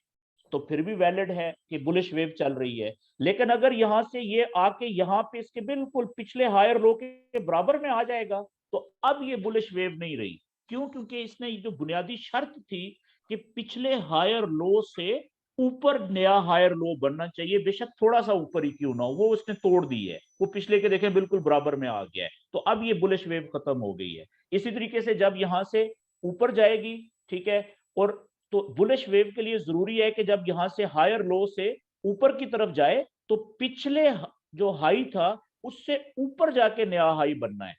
तो फिर भी वैलिड है कि बुलिश वेव चल रही है। लेकिन अगर यहां से ये आके यहाँ पे इसके बिल्कुल पिछले हायर लो के बराबर में आ जाएगा तो अब ये बुलिश वेव नहीं रही। क्यों? क्योंकि इसने जो बुनियादी शर्त थी कि पिछले हायर लो से ऊपर नया हायर लो बनना चाहिए, बेशक थोड़ा सा ऊपर ही क्यों ना हो, वो उसने तोड़ दी है, वो पिछले के देखें बिल्कुल बराबर में आ गया है, तो अब ये बुलिश वेव खत्म हो गई है। इसी तरीके से जब यहां से ऊपर जाएगी, ठीक है, और तो बुलिश वेव के लिए जरूरी है कि जब यहां से हायर लो से ऊपर की तरफ जाए तो पिछले जो हाई था उससे ऊपर जाके नया हाई बनना है,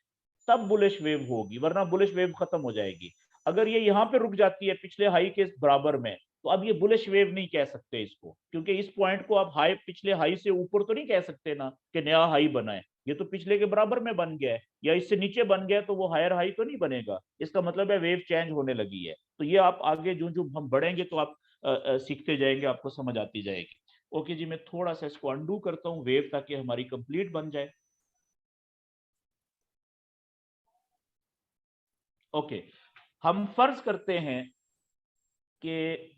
तब बुलिश वेव होगी, वरना बुलिश वेव खत्म हो जाएगी। अगर ये यहाँ पे रुक जाती है पिछले हाई के बराबर में, तो अब ये बुलिश वेव नहीं कह सकते इसको, क्योंकि इस पॉइंट को आप हाई पिछले हाई से ऊपर तो नहीं कह सकते ना कि नया हाई बना है, ये तो पिछले के बराबर में बन गया है, या इससे नीचे बन गया तो वो हायर हाई तो नहीं बनेगा, इसका मतलब है वेव चेंज होने लगी है। तो ये आप आगे जो जो हम बढ़ेंगे तो आप सीखते जाएंगे, आपको समझ आती जाएगी। ओके जी, मैं थोड़ा सा इसको अंडू करता हूँ वेव, ताकि हमारी कंप्लीट बन जाए। ओके, हम फर्ज करते हैं कि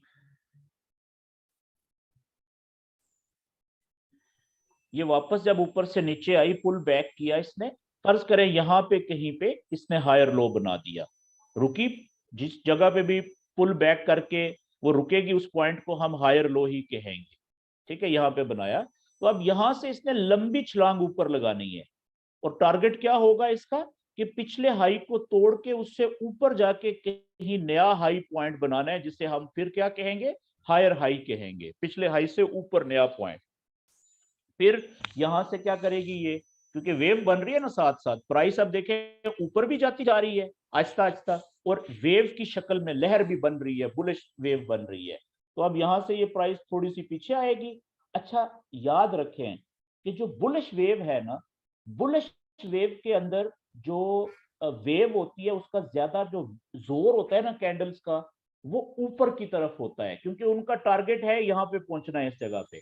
ये वापस जब ऊपर से नीचे आई, पुल बैक किया इसने, फर्ज करें यहां पे कहीं पे इसने हायर लो बना दिया, रुकी, जिस जगह पे भी पुल बैक करके वो रुकेगी उस पॉइंट को हम हायर लो ही कहेंगे, ठीक है, यहाँ पे बनाया। तो अब यहां से इसने लंबी छलांग ऊपर लगानी है, और टारगेट क्या होगा इसका कि पिछले हाई को तोड़ के उससे ऊपर जाके कहीं नया हाई पॉइंट बनाना है, जिसे हम फिर क्या कहेंगे, हायर हाई कहेंगे, पिछले हाई से ऊपर नया पॉइंट। फिर यहां से क्या करेगी ये, क्योंकि वेव बन रही है ना साथ साथ, प्राइस अब देखें ऊपर भी जाती जा रही है आहिस्ता आहिस्ता, और वेव की शक्ल में लहर भी बन रही है, बुलिश वेव बन रही है। तो अब यहां से ये प्राइस थोड़ी सी पीछे आएगी। अच्छा, याद रखें कि जो बुलिश वेव है ना, बुलिश वेव के अंदर जो वेव होती है उसका ज्यादा जो जोर होता है ना कैंडल्स का, वो ऊपर की तरफ होता है, क्योंकि उनका टारगेट है यहाँ पे पहुंचना है इस जगह पे।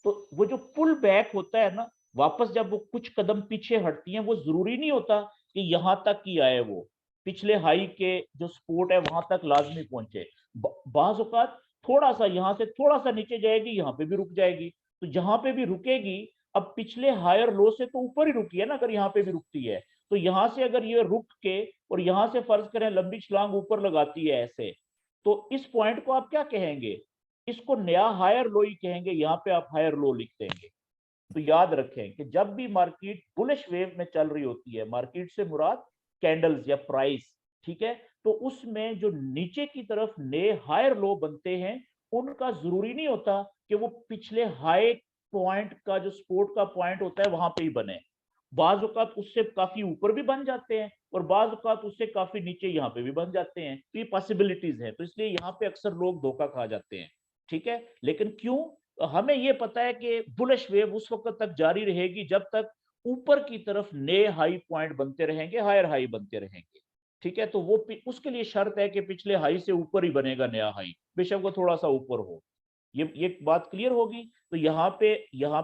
तो वो जो पुल बैक होता है ना, वापस जब वो कुछ कदम पीछे हटती हैं, वो जरूरी नहीं होता कि यहां तक ही आए, वो पिछले हाई के जो सपोर्ट है वहां तक लाजमी पहुंचे। बाज औकात थोड़ा सा यहां से थोड़ा सा नीचे जाएगी, यहां पे भी रुक जाएगी। तो जहां पे भी रुकेगी, अब पिछले हायर लो से तो ऊपर ही रुकी है ना, अगर यहाँ पे भी रुकती है तो यहां से अगर ये रुक के और यहां से फर्ज करें लंबी छलांग ऊपर लगाती है ऐसे, तो इस पॉइंट को आप क्या कहेंगे? इसको नया हायर लो ही कहेंगे, यहाँ पे आप हायर लो लिख देंगे। तो याद रखें कि जब भी मार्केट बुलिश वेव में चल रही होती है, मार्केट से मुराद कैंडल्स या प्राइस, ठीक है, तो उसमें जो नीचे की तरफ नए हायर लो बनते हैं, उनका जरूरी नहीं होता कि वो पिछले हाई पॉइंट का जो सपोर्ट का पॉइंट होता है वहां पे ही बने। बाज औकात उससे काफी ऊपर भी बन जाते हैं और बाज औकात उससे काफी नीचे यहाँ पे भी बन जाते हैं। तो ये पॉसिबिलिटीज है, तो इसलिए यहाँ पे अक्सर लोग धोखा खा जाते हैं। ठीक है, लेकिन क्यों? हमें ये पता है कि बुलिश वेव उस वक्त तक जारी रहेगी जब तक ऊपर की तरफ नए हाई पॉइंट बनते रहेंगे, हायर हाई बनते रहेंगे। ठीक है, तो वो उसके लिए शर्त है कि पिछले हाई से ऊपर ही बनेगा नया हाई, बेशक वो थोड़ा सा ऊपर हो। ये बात क्लियर होगी। तो यहाँ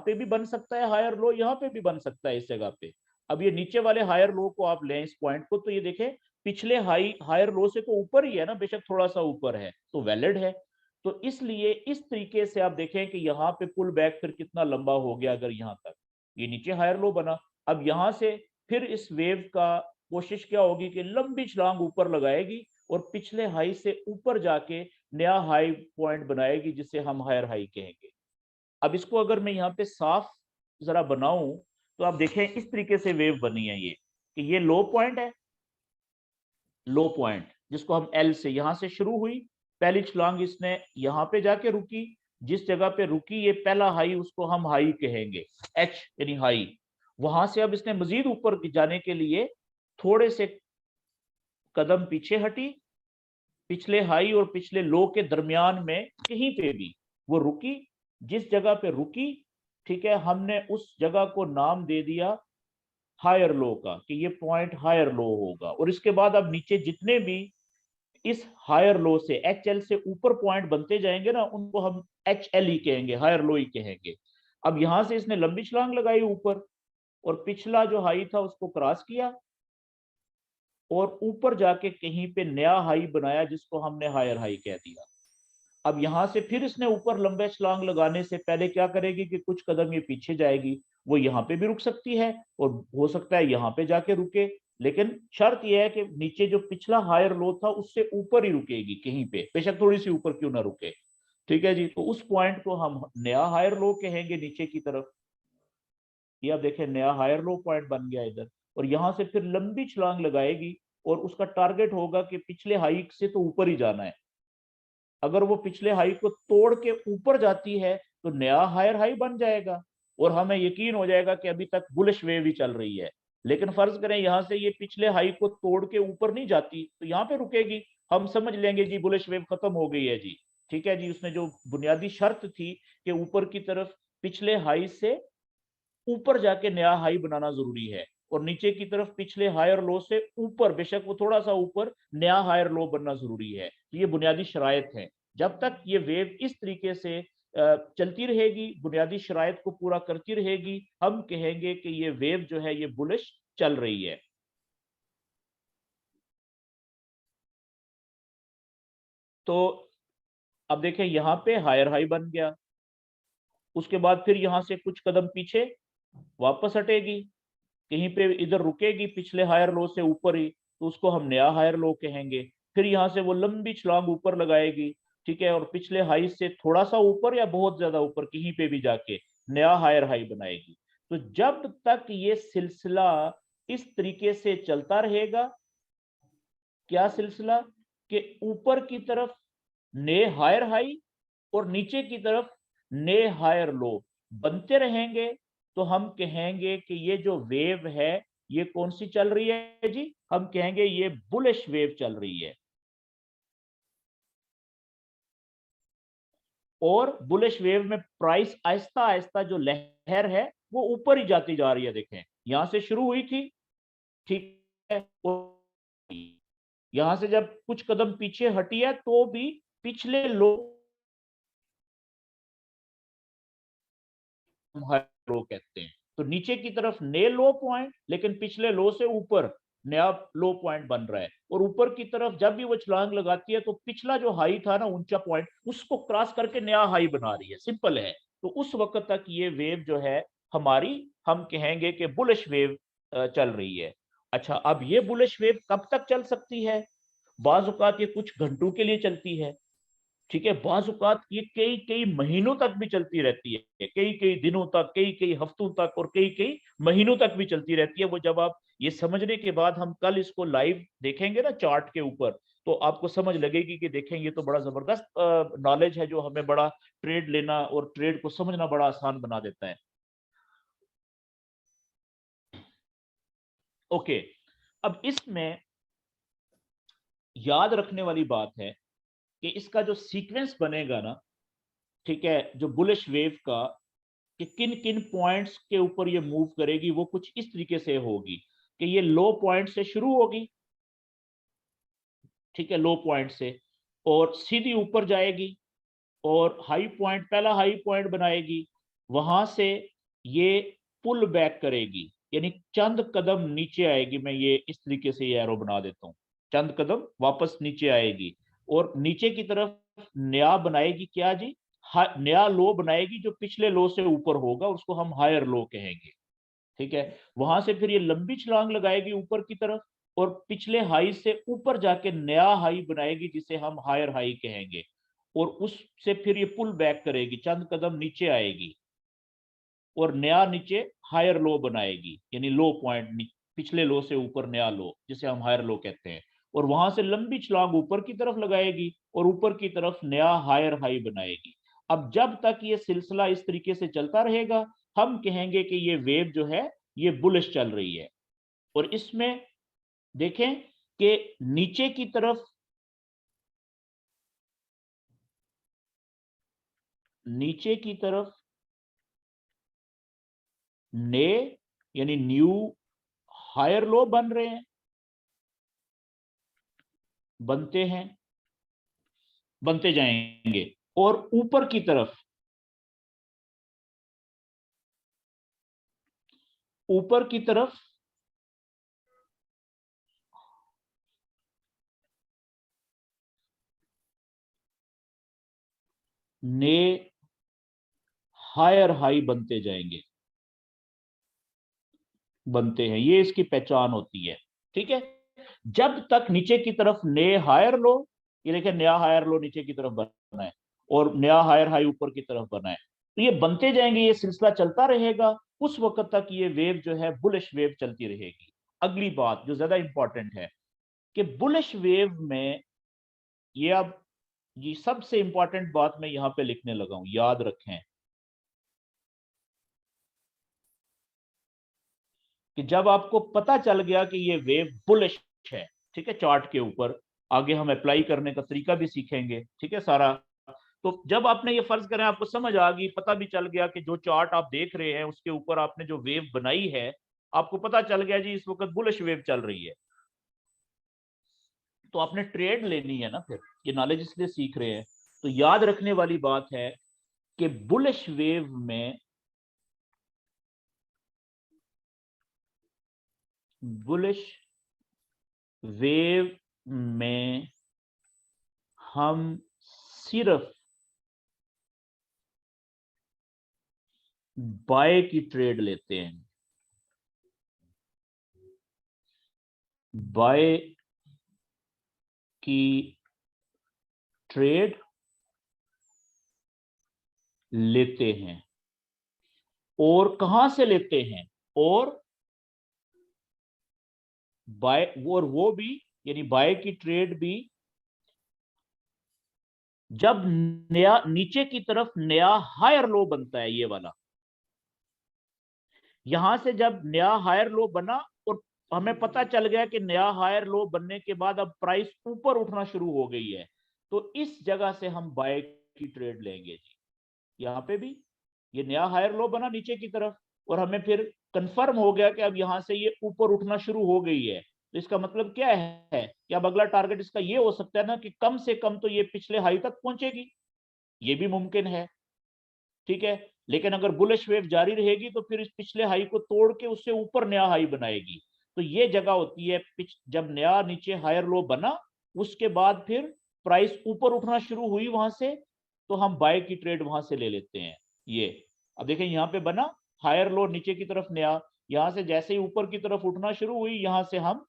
पे भी बन सकता है हायर लो, यहाँ पे भी बन सकता है इस जगह पे। अब ये नीचे वाले हायर लो को आप लें इस पॉइंट को, तो ये देखें पिछले हाई हायर लो से तो ऊपर ही है ना, बेशक थोड़ा सा ऊपर है तो वैलिड है। तो इसलिए इस तरीके से आप देखें कि यहाँ पे पुल बैक फिर कितना लंबा हो गया, अगर यहाँ तक ये नीचे हायर लो बना, अब यहाँ से फिर इस वेव का कोशिश क्या होगी कि लंबी छलांग ऊपर लगाएगी और पिछले हाई से ऊपर जाके नया हाई पॉइंट बनाएगी, जिसे हम हायर हाई कहेंगे। अब इसको अगर मैं यहाँ पे साफ जरा बनाऊं, तो आप देखें इस तरीके से वेव बनी है ये, कि ये लो पॉइंट है, लो पॉइंट जिसको हम एल से यहां से शुरू हुई, पहली छलांग इसने यहां पे जाके रुकी, जिस जगह पे रुकी ये पहला हाई उसको हम हाई कहेंगे, एच यानी हाई। वहां से अब इसने मजीद ऊपर जाने के लिए थोड़े से कदम पीछे हटी, पिछले हाई और पिछले लो के दरमियान में कहीं पे भी वो रुकी, जिस जगह पे रुकी, ठीक है, हमने उस जगह को नाम दे दिया हायर लो का, कि ये पॉइंट हायर लो होगा। और इसके बाद अब नीचे जितने भी इस हायर लो से एच एल से ऊपर पॉइंट बनते जाएंगे ना, उनको हम एच एल ही कहेंगे, हायर लो ही कहेंगे। अब यहां से इसने लंबी छलांग लगाई ऊपर और पिछला जो हाई था उसको क्रॉस किया और ऊपर जाके कहीं पे नया हाई बनाया, जिसको हमने हायर हाई कह दिया। अब यहां से फिर इसने ऊपर लंबे छलांग लगाने से पहले क्या करेगी कि कुछ कदम ये पीछे जाएगी, वो यहाँ पे भी रुक सकती है और हो सकता है यहाँ पे जाके रुके, लेकिन शर्त यह है कि नीचे जो पिछला हायर लो था उससे ऊपर ही रुकेगी कहीं पे, बेशक थोड़ी सी ऊपर क्यों ना रुके। ठीक है जी, तो उस पॉइंट को हम नया हायर लो कहेंगे नीचे की तरफ। ये आप देखें नया हायर लो पॉइंट बन गया इधर, और यहां से फिर लंबी छलांग लगाएगी और उसका टारगेट होगा कि पिछले हाई से तो ऊपर ही जाना है। अगर वो पिछले हाई को तोड़ के ऊपर जाती है तो नया हायर हाई बन जाएगा और हमें यकीन हो जाएगा कि अभी तक बुलिश वेव ही चल रही है। लेकिन फर्ज करें यहां से ये पिछले हाई को तोड़ के ऊपर नहीं जाती, तो यहाँ पे रुकेगी, हम समझ लेंगे जी बुलिश वेव खत्म हो गई है जी। ठीक है जी, उसने जो बुनियादी शर्त थी कि ऊपर की तरफ पिछले हाई से ऊपर जाके नया हाई बनाना जरूरी है और नीचे की तरफ पिछले हायर लो से ऊपर, बेशक वो थोड़ा सा ऊपर, नया हायर लो बनना जरूरी है। तो ये बुनियादी शराइत है। जब तक ये वेव इस तरीके से चलती रहेगी, बुनियादी शराइत को पूरा करती रहेगी, हम कहेंगे कि ये वेव जो है ये बुलिश चल रही है। तो अब देखें यहाँ पे हायर हाई बन गया, उसके बाद फिर यहाँ से कुछ कदम पीछे वापस हटेगी, कहीं पे इधर रुकेगी पिछले हायर लो से ऊपर ही, तो उसको हम नया हायर लो कहेंगे। फिर यहाँ से वो लंबी छलांग ऊपर लगाएगी, ठीक है, और पिछले हाई से थोड़ा सा ऊपर या बहुत ज्यादा ऊपर कहीं पे भी जाके नया हायर हाई बनाएगी। तो जब तक ये सिलसिला इस तरीके से चलता रहेगा, क्या सिलसिला, कि ऊपर की तरफ नए हायर हाई और नीचे की तरफ नए हायर लो बनते रहेंगे, तो हम कहेंगे कि ये जो वेव है ये कौन सी चल रही है जी, हम कहेंगे ये बुलिश वेव चल रही है। और बुलिश वेव में प्राइस आहिस्ता आहिस्ता जो लहर है वो ऊपर ही जाती जा रही है। देखें यहां से शुरू हुई थी, ठीक है, यहां से जब कुछ कदम पीछे हटी है तो भी पिछले लो लो कहते हैं। तो नीचे की तरफ नए लो पॉइंट, लेकिन पिछले लो से ऊपर नया लो पॉइंट बन रहा है। और ऊपर की तरफ जब भी वो छलांग लगाती है तो पिछला जो हाई था ना, ऊंचा पॉइंट, उसको क्रॉस करके नया हाई बना रही है। सिंपल है। तो उस वक्त तक ये वेव जो है हमारी, हम कहेंगे कि बुलिश वेव चल रही है। अच्छा, अब ये बुलिश वेव कब तक चल सकती है? बाज़ औक़ात ये कुछ घंटों के लिए चलती है, ठीक है, बाज़ औक़ात ये कई कई महीनों तक भी चलती रहती है, कई कई दिनों तक, कई कई हफ्तों तक, और कई कई महीनों तक भी चलती रहती है। वो जब आप ये समझने के बाद हम कल इसको लाइव देखेंगे ना चार्ट के ऊपर, तो आपको समझ लगेगी कि देखें ये तो बड़ा जबरदस्त नॉलेज है जो हमें बड़ा ट्रेड लेना और ट्रेड को समझना बड़ा आसान बना देता है। ओके, अब इसमें याद रखने वाली बात है कि इसका जो सीक्वेंस बनेगा ना, ठीक है, जो बुलिश वेव का, कि किन किन पॉइंट्स के ऊपर ये मूव करेगी, वो कुछ इस तरीके से होगी कि ये लो पॉइंट से शुरू होगी, ठीक है, लो पॉइंट से, और सीधी ऊपर जाएगी और हाई पॉइंट, पहला हाई पॉइंट बनाएगी, वहां से ये पुल बैक करेगी, यानी चंद कदम नीचे आएगी। मैं ये इस तरीके से ये एरो बना देता हूँ, चंद कदम वापस नीचे आएगी और नीचे की तरफ नया बनाएगी, क्या जी, नया लो बनाएगी जो पिछले लो से ऊपर होगा, उसको हम हायर लो कहेंगे, ठीक है। वहां से फिर ये लंबी छलांग लगाएगी ऊपर की तरफ और पिछले हाई से ऊपर जाके नया हाई बनाएगी जिसे हम हायर हाई कहेंगे, और उससे फिर ये पुल बैक करेगी, चंद कदम नीचे आएगी और नया नीचे हायर लो बनाएगी, यानी लो पॉइंट, पिछले लो से ऊपर नया लो जिसे हम हायर लो कहते हैं, और वहां से लंबी छलांग ऊपर की तरफ लगाएगी और ऊपर की तरफ नया हायर हाई बनाएगी। अब जब तक ये सिलसिला इस तरीके से चलता रहेगा, हम कहेंगे कि ये वेव जो है ये बुलिश चल रही है। और इसमें देखें कि नीचे की तरफ, नीचे की तरफ नए यानी न्यू हायर लो बन रहे हैं, बनते हैं, बनते जाएंगे, और ऊपर की तरफ, ऊपर की तरफ नए हायर हाई बनते जाएंगे, बनते हैं। ये इसकी पहचान होती है, ठीक है। जब तक नीचे की तरफ नए हायर लो, ये देखिए नया हायर लो नीचे की तरफ बना है और नया हायर हाई ऊपर की तरफ बना है, तो ये बनते जाएंगे, ये सिलसिला चलता रहेगा। उस वक्त तक ये वेव जो है बुलिश वेव चलती रहेगी। अगली बात जो ज्यादा इंपॉर्टेंट है कि बुलिश वेव में, ये अब ये सबसे इंपॉर्टेंट बात मैं यहां पे लिखने लगा हूं, याद रखें कि जब आपको पता चल गया कि ये वेव बुलिश है, ठीक है, चार्ट के ऊपर, आगे हम अप्लाई करने का तरीका भी सीखेंगे, ठीक है सारा। तो जब आपने ये फर्ज करें आपको समझ आ गई, पता भी चल गया कि जो चार्ट आप देख रहे हैं उसके ऊपर आपने जो वेव बनाई है, आपको पता चल गया जी इस वक्त बुलिश वेव चल रही है, तो आपने ट्रेड लेनी है ना, फिर ये नॉलेज इसलिए सीख रहे हैं। तो याद रखने वाली बात है कि बुलिश वेव में, बुलिश वेव में हम सिर्फ बाय की ट्रेड लेते हैं, बाय की ट्रेड लेते हैं। और कहां से लेते हैं? और बाय, और वो भी, यानी बाय की ट्रेड भी जब नया नीचे की तरफ नया हायर लो बनता है, ये वाला, यहां से जब नया हायर लो बना और हमें पता चल गया कि नया हायर लो बनने के बाद अब प्राइस ऊपर उठना शुरू हो गई है, तो इस जगह से हम बाय की ट्रेड लेंगे जी। यहाँ पे भी ये नया हायर लो बना नीचे की तरफ और हमें फिर कंफर्म हो गया कि अब यहां से ये ऊपर उठना शुरू हो गई है, तो इसका मतलब क्या है कि अब अगला टारगेट इसका ये हो सकता है ना कि कम से कम तो ये पिछले हाई तक पहुंचेगी, ये भी मुमकिन है, ठीक है। लेकिन अगर बुलिश वेव जारी रहेगी तो फिर इस पिछले हाई को तोड़ के उससे ऊपर नया हाई बनाएगी। तो ये जगह होती है जब नया नीचे हायर लो बना, उसके बाद फिर प्राइस ऊपर उठना शुरू हुई वहां से, तो हम बाय की ट्रेड वहां से ले लेते हैं। ये अब देखें यहाँ पे बना हायर लो नीचे की तरफ नया, यहां से जैसे ही ऊपर की तरफ उठना शुरू हुई यहां से हम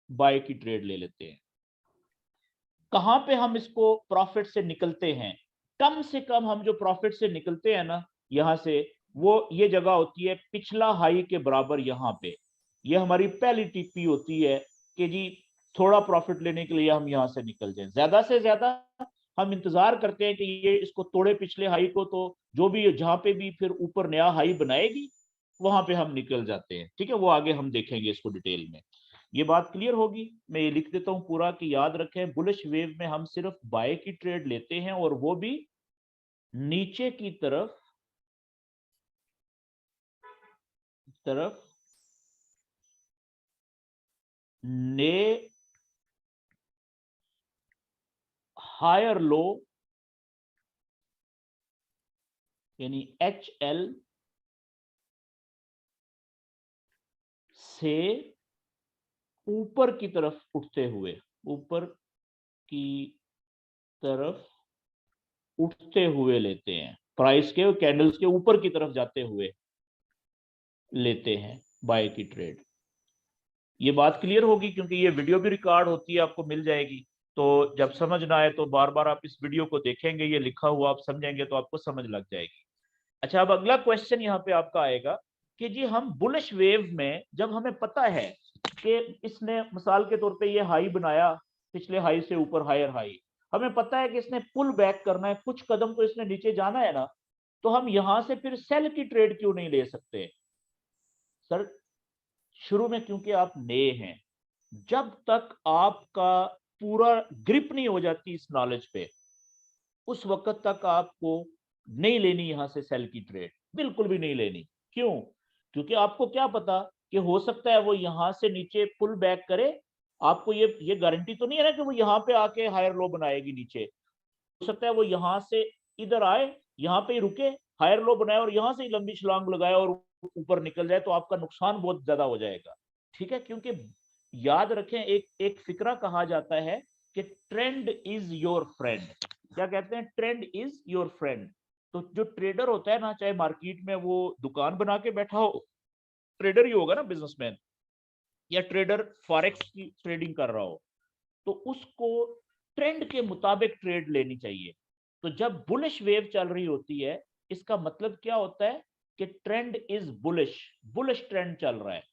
बाय की ट्रेड ले लेते हैं। कहां पे हम इसको प्रॉफिट से निकलते हैं, कम से कम हम जो प्रॉफिट से निकलते हैं ना यहां से, वो ये जगह होती है पिछला हाई के बराबर। यहां पे ये हमारी पहली टिप्पी होती है कि जी थोड़ा प्रॉफिट लेने के लिए हम यहां से निकल जाएं। ज्यादा से ज्यादा हम इंतजार करते हैं कि ये इसको तोड़े पिछले हाई को, तो जो भी जहां पे भी फिर ऊपर नया हाई बनाएगी वहां पे हम निकल जाते हैं, ठीक है। वो आगे हम देखेंगे इसको डिटेल में, ये बात क्लियर होगी। मैं ये लिख देता हूं पूरा कि याद रखें बुलिश वेव में हम सिर्फ बाय की ट्रेड लेते हैं और वो भी नीचे की तरफ ने हायर लो यानी HL से ऊपर की तरफ उठते हुए, ऊपर की तरफ उठते हुए लेते हैं, प्राइस के कैंडल्स के ऊपर की तरफ जाते हुए लेते हैं बाय की ट्रेड। ये बात क्लियर होगी क्योंकि ये वीडियो भी रिकॉर्ड होती है, आपको मिल जाएगी। तो जब समझ ना आए तो बार बार आप इस वीडियो को देखेंगे, ये लिखा हुआ आप समझेंगे तो आपको समझ लग जाएगी। अच्छा, अब अगला क्वेश्चन यहाँ पे आपका आएगा कि जी हम बुलिश वेव में जब हमें पता है कि इसने मिसाल के तौर पे ये हाई बनाया, पिछले हाई से ऊपर हायर हाई, हमें पता है कि इसने पुल बैक करना है, कुछ कदम तो इसने नीचे जाना है ना, तो हम यहां से फिर सेल की ट्रेड क्यों नहीं ले सकते सर? शुरू में क्योंकि आप नए हैं, जब तक आपका पूरा ग्रिप नहीं हो जाती इस नॉलेज पे, उस वक्त तक आपको नहीं लेनी यहां से सेल की ट्रेड, बिल्कुल भी नहीं लेनी। क्यों? क्योंकि आपको क्या पता कि हो सकता है वो यहां से नीचे पुल बैक करे, आपको ये गारंटी तो नहीं है ना कि वो यहां पे आके हायर लो बनाएगी नीचे। हो सकता है वो यहां से इधर आए, यहां पे ही रुके, हायर लो बनाए और यहां से ही लंबी छलांग लगाए और ऊपर निकल जाए, तो आपका नुकसान बहुत ज्यादा हो जाएगा, ठीक है। क्योंकि याद रखें, एक एक फिक्रा कहा जाता है कि ट्रेंड इज योर फ्रेंड। क्या कहते हैं? Trend is your friend. तो जो ट्रेडर होता है ना, चाहे मार्केट में वो दुकान बना के बैठा हो, ट्रेडर ही होगा ना, बिजनेसमैन, या ट्रेडर फॉरेक्स की ट्रेडिंग कर रहा हो, तो उसको ट्रेंड के मुताबिक ट्रेड लेनी चाहिए। तो जब बुलिश वेव चल रही होती है, इसका मतलब क्या होता है कि trend is bullish, bullish trend चल रहा है।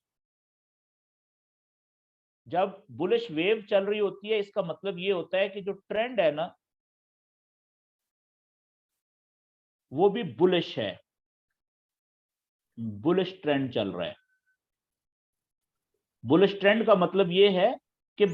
जब बुलिश वेव चल रही होती है, इसका मतलब ये होता है कि जो ट्रेंड है ना, वो भी बुलिश है, बुलिश ट्रेंड चल रहा है। बुलिश ट्रेंड का मतलब ये है कि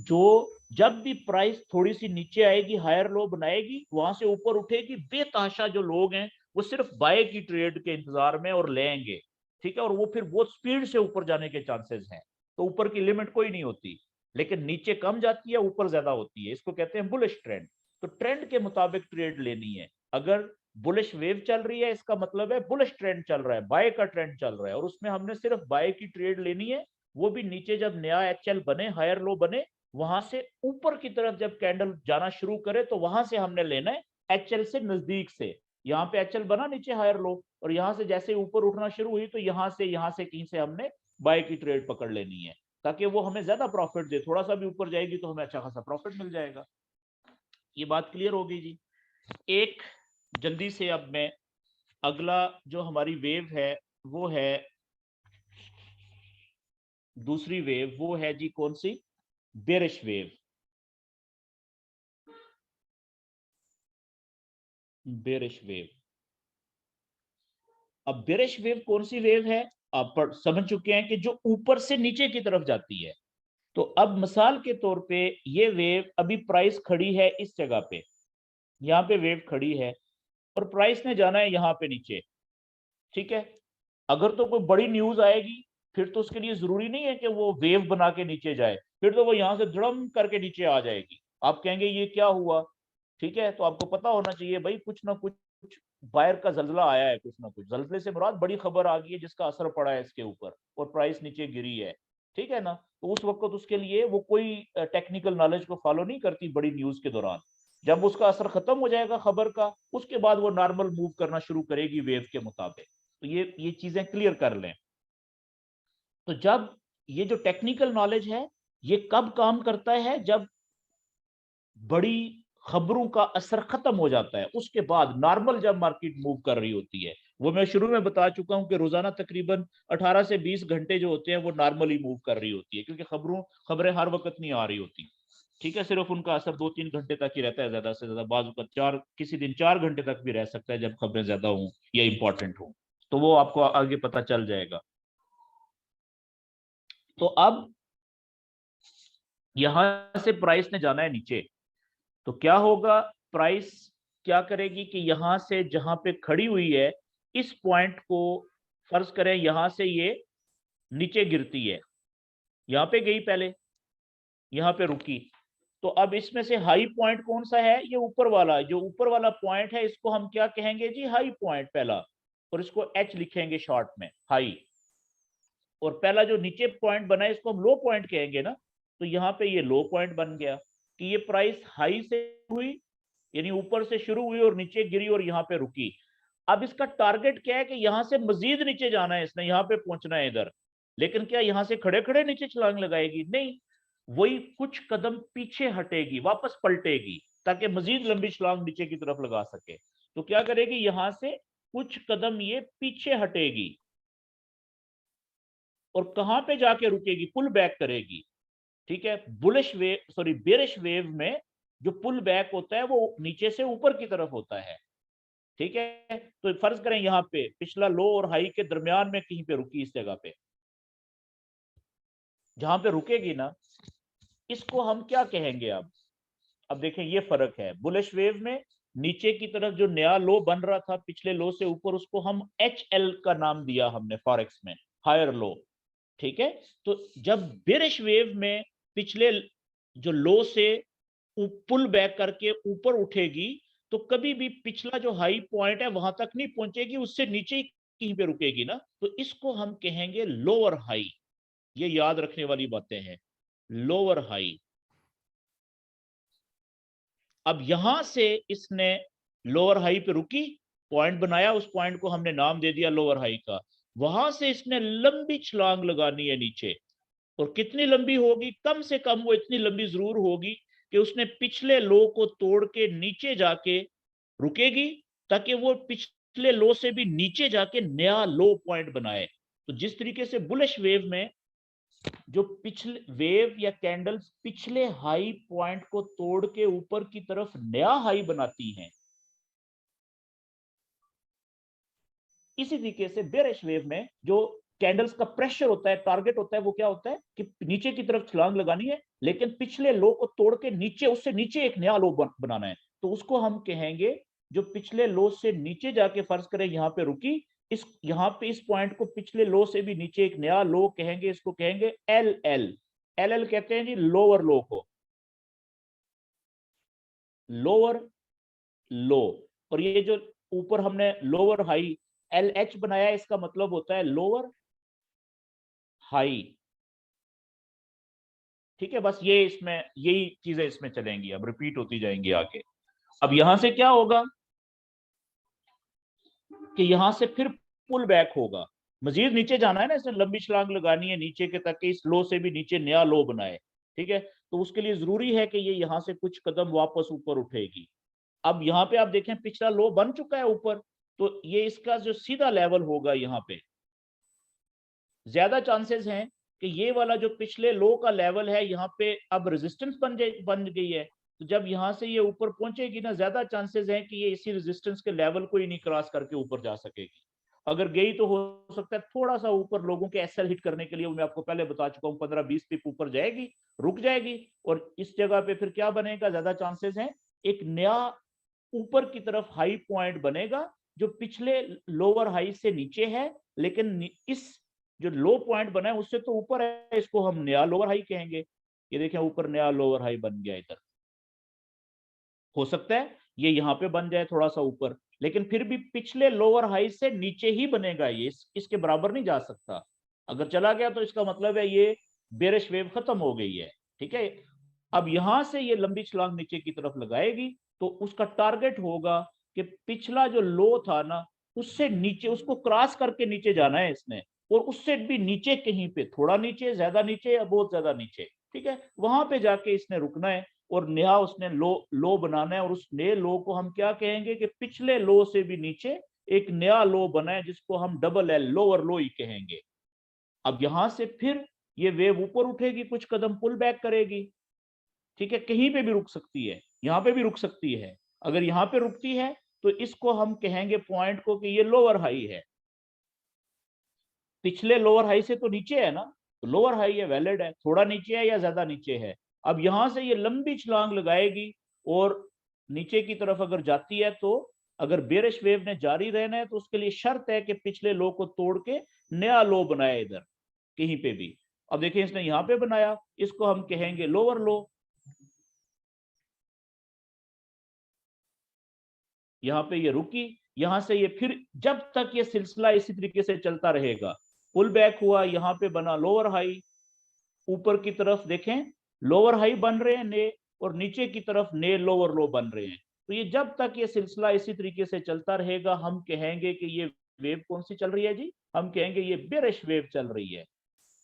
जो जब भी प्राइस थोड़ी सी नीचे आएगी, हायर लो बनाएगी, वहां से ऊपर उठेगी, बेतहाशा जो लोग हैं वो सिर्फ बाय की ट्रेड के इंतजार में और लेंगे, ठीक है। और वो फिर बहुत स्पीड से ऊपर जाने के चांसेस हैं, तो ऊपर की लिमिट कोई नहीं होती, लेकिन नीचे कम जाती है, ऊपर ज्यादा होती है। इसको कहते हैं बुलिश ट्रेंड। तो ट्रेंड के मुताबिक ट्रेड लेनी है। अगर बुलिश वेव चल रही है, इसका मतलब है बुलिश ट्रेंड चल रहा है, बाय का ट्रेंड चल रहा है, और उसमें हमने सिर्फ बाय की ट्रेड लेनी है। वो भी नीचे जब नया HL बने, हायर लो बने, वहां से ऊपर की तरफ जब कैंडल जाना शुरू करे, तो वहां से हमने लेना है HL से नजदीक से। यहाँ पे HL बना नीचे हायर लो, और यहां से जैसे ऊपर उठना शुरू हुई, तो यहाँ से कहीं से हमने बाय की ट्रेड पकड़ लेनी है, ताकि वो हमें ज्यादा प्रॉफिट दे। थोड़ा सा भी ऊपर जाएगी तो हमें अच्छा खासा प्रॉफिट मिल जाएगा। ये बात क्लियर हो गई जी। एक जल्दी से अब मैं अगला जो हमारी वेव है, वो है दूसरी वेव, वो है जी कौन सी? Bearish wave. बेरिश वेव अब बेरिश वेव कौन सी वेव है, आप समझ चुके हैं कि जो ऊपर से नीचे की तरफ जाती है। तो अब मिसाल के तौर पे ये वेव अभी प्राइस खड़ी है इस जगह पे, यहाँ पे वेव खड़ी है और प्राइस ने जाना है यहाँ पे नीचे, ठीक है। अगर तो कोई बड़ी न्यूज आएगी फिर तो उसके लिए जरूरी नहीं है कि वो वेव बना के नीचे जाए, फिर तो वो यहाँ से धड़म करके नीचे आ जाएगी, आप कहेंगे ये क्या हुआ, ठीक है। तो आपको पता होना चाहिए भाई कुछ ना कुछ बाहर का जल्जला आया है, कुछ ना कुछ जल्जले से मुराद बड़ी खबर आ गई है जिसका असर पड़ा है इसके ऊपर और प्राइस नीचे गिरी है, ठीक है ना। तो उस वक्त उसके लिए वो कोई टेक्निकल नॉलेज को फॉलो नहीं करती बड़ी न्यूज के दौरान। जब उसका असर खत्म हो जाएगा खबर का, उसके बाद वो नॉर्मल मूव करना शुरू करेगी वेव के मुताबिक। तो ये चीजें क्लियर कर लें। तो जब ये जो टेक्निकल नॉलेज है ये कब काम करता है, जब बड़ी खबरों का असर खत्म हो जाता है, उसके बाद नॉर्मल जब मार्केट मूव कर रही होती है। वो मैं शुरू में बता चुका हूं कि रोजाना तकरीबन 18 से 20 घंटे जो होते हैं वो नॉर्मली मूव कर रही होती है, क्योंकि खबरें हर वक्त नहीं आ रही होती, ठीक है। सिर्फ उनका असर 2-3 घंटे तक ही रहता है, ज्यादा से ज्यादा बाजू का चार, किसी दिन 4 घंटे तक भी रह सकता है जब खबरें ज्यादा हों या इंपॉर्टेंट हो। तो वो आपको आगे पता चल जाएगा। तो अब यहां से प्राइस ने जाना है नीचे, तो क्या होगा, प्राइस क्या करेगी कि यहां से जहां पे खड़ी हुई है इस पॉइंट को फर्ज करें यहां से ये नीचे गिरती है, यहां पे गई पहले, यहां पे रुकी। तो अब इसमें से हाई पॉइंट कौन सा है, ये ऊपर वाला, जो ऊपर वाला पॉइंट है इसको हम क्या कहेंगे जी, हाई पॉइंट पहला, और इसको एच लिखेंगे शॉर्ट में, हाई। और पहला जो नीचे पॉइंट बना है इसको हम लो पॉइंट कहेंगे ना। तो यहाँ पे ये लो पॉइंट बन गया कि ये प्राइस हाई से हुई, यानी ऊपर से शुरू हुई और नीचे गिरी और यहाँ पे रुकी। अब इसका टारगेट क्या है कि यहाँ से मजीद नीचे जाना है, इसने यहाँ पे पहुंचना है इधर। लेकिन क्या यहाँ से खड़े खड़े नीचे छलांग लगाएगी, नहीं, वही कुछ कदम पीछे हटेगी, वापस पलटेगी, ताकि मजीद लंबी छलांग नीचे की तरफ लगा सके। तो क्या करेगी, यहां से कुछ कदम ये पीछे हटेगी और कहां पे जाके रुकेगी, पुल बैक करेगी, ठीक है। Bullish wave, sorry bearish wave में जो पुल बैक होता है वो नीचे से ऊपर की तरफ होता है, ठीक है। तो फर्ज करें यहाँ पे पिछला लो और हाई के दरमियान में कहीं पे रुकी, इस जगह पे जहां पे रुकेगी ना, इसको हम क्या कहेंगे अब देखें ये फर्क है। बुलिश वेव में नीचे की तरफ जो नया लो बन रहा था पिछले लो से ऊपर, उसको हम HL का नाम दिया हमने फॉरेक्स में, हायर लो, ठीक है। तो जब बेरिश वेव में पिछले जो लो से पुल बैक करके ऊपर उठेगी, तो कभी भी पिछला जो हाई पॉइंट है वहां तक नहीं पहुंचेगी, उससे नीचे ही कहीं पे रुकेगी ना। तो इसको हम कहेंगे लोअर हाई। ये याद रखने वाली बातें हैं, लोअर हाई। अब यहां से इसने लोअर हाई पे रुकी, पॉइंट बनाया, उस पॉइंट को हमने नाम दे दिया लोअर हाई का। वहां से इसने लंबी छलांग लगानी है नीचे, और कितनी लंबी होगी, कम से कम वो इतनी लंबी जरूर होगी कि उसने पिछले लो को तोड़ के नीचे जाके रुकेगी, ताकि वो पिछले लो से भी नीचे जाके नया लो पॉइंट बनाए। तो जिस तरीके से बुलिश वेव में जो पिछले वेव या कैंडल्स पिछले हाई पॉइंट को तोड़ के ऊपर की तरफ नया हाई बनाती हैं, इसी तरीके से बेरिश वेव में जो कैंडल्स का प्रेशर होता है, टारगेट होता है, वो क्या होता है कि नीचे की तरफ छलांग लगानी है, लेकिन पिछले लो को तोड़ के नीचे, उससे नीचे एक नया लो बनाना है। तो उसको हम कहेंगे, जो पिछले लो से नीचे जाके फर्ज करें यहाँ पे रुकी, इस यहाँ पे इस पॉइंट को पिछले लो से भी नीचे एक नया लो कहेंगे, इसको कहेंगे LL। LL कहते हैं जी लोअर लो को, लोअर लो। और ये जो ऊपर हमने लोअर हाई LH बनाया, इसका मतलब होता है लोअर हाई, ठीक है। बस ये इसमें यही चीजें इसमें चलेंगी, अब रिपीट होती जाएंगी आगे। अब यहां से क्या होगा कि यहां से फिर पुल बैक होगा, मजीद नीचे जाना है ना, इसने लंबी छलांग लगानी है नीचे के, ताकि इस लो से भी नीचे नया लो बनाए, ठीक है। तो उसके लिए जरूरी है कि ये यहां से कुछ कदम वापस ऊपर उठेगी। अब यहाँ पे आप देखें पिछला लो बन चुका है ऊपर, तो ये इसका जो सीधा लेवल होगा, यहाँ पे ज्यादा चांसेस हैं कि ये वाला जो पिछले लो का लेवल है यहाँ पे अब रेजिस्टेंस बन गई है। तो जब यहाँ से ये ऊपर पहुंचेगी ना, ज्यादा चांसेस हैं कि ये इसी रेजिस्टेंस के लेवल को ही नहीं क्रॉस करके ऊपर जा सकेगी। अगर गई तो हो सकता है थोड़ा सा ऊपर लोगों के एसएल हिट करने के लिए, मैं आपको पहले बता चुका हूँ 15-20 पिप ऊपर जाएगी, रुक जाएगी, और इस जगह पे फिर क्या बनेगा, ज्यादा चांसेस हैं एक नया ऊपर की तरफ हाई पॉइंट बनेगा जो पिछले लोअर हाई से नीचे है, लेकिन इस जो लो पॉइंट बना है उससे तो ऊपर है, इसको हम नया लोअर हाई कहेंगे। ये देखें ऊपर नया लोअर हाई बन गया इधर, हो सकता है ये यहाँ पे बन जाए थोड़ा सा ऊपर, लेकिन फिर भी पिछले लोअर हाई से नीचे ही बनेगा, ये इसके बराबर नहीं जा सकता। अगर चला गया तो इसका मतलब है ये बेरिश वेव खत्म हो गई है, ठीक है। अब यहां से ये लंबी छलांग नीचे की तरफ लगाएगी तो उसका टारगेट होगा कि पिछला जो लो था ना उससे नीचे, उसको क्रॉस करके नीचे जाना है इसने, और उससे भी नीचे कहीं पे, थोड़ा नीचे, ज्यादा नीचे या बहुत ज्यादा नीचे, ठीक है, वहां पे जाके इसने रुकना है और नया उसने लो बनाना है, और उस नए लो को हम क्या कहेंगे कि पिछले लो से भी नीचे एक नया लो बना है जिसको हम डबल एल, लोअर लो ही कहेंगे। अब यहां से फिर ये वेव ऊपर उठेगी, कुछ कदम पुल बैक करेगी, ठीक है, कहीं पे भी रुक सकती है, यहां पे भी रुक सकती है। अगर यहां पे रुकती है तो इसको हम कहेंगे पॉइंट को कि ये लोअर हाई है, पिछले लोअर हाई से तो नीचे है ना, तो लोअर हाई है, वैलिड है, थोड़ा नीचे है या ज्यादा नीचे है। अब यहां से ये लंबी छलांग लगाएगी और नीचे की तरफ अगर जाती है तो, अगर बेरिश वेव ने जारी रहना है तो उसके लिए शर्त है कि पिछले लो को तोड़ के नया लो बनाए इधर कहीं पे भी। अब देखिए इसने यहां पे बनाया, इसको हम कहेंगे लोअर लो। यहाँ पे ये रुकी, यहां से ये फिर जब तक ये सिलसिला इसी तरीके से चलता रहेगा, पुल बैक हुआ, यहाँ पे बना लोअर हाई, ऊपर की तरफ देखें लोअर हाई बन रहे हैं ने, और नीचे की तरफ ने लोअर लो बन रहे हैं। तो ये जब तक ये सिलसिला इसी तरीके से चलता रहेगा हम कहेंगे कि ये वेव कौन सी चल रही है जी, हम कहेंगे ये बेरिश वेव चल रही है।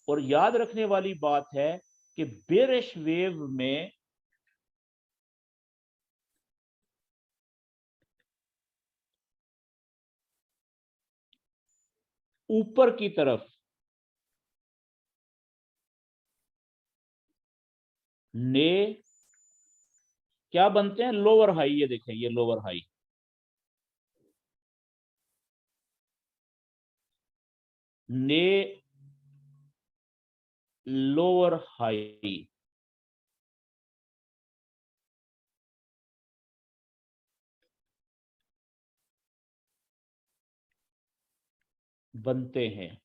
और याद रखने वाली बात है कि बेरिश वेव में ऊपर की तरफ ने क्या बनते हैं, लोअर हाई, ये देखें ये लोअर हाई, ने लोअर हाई बनते हैं,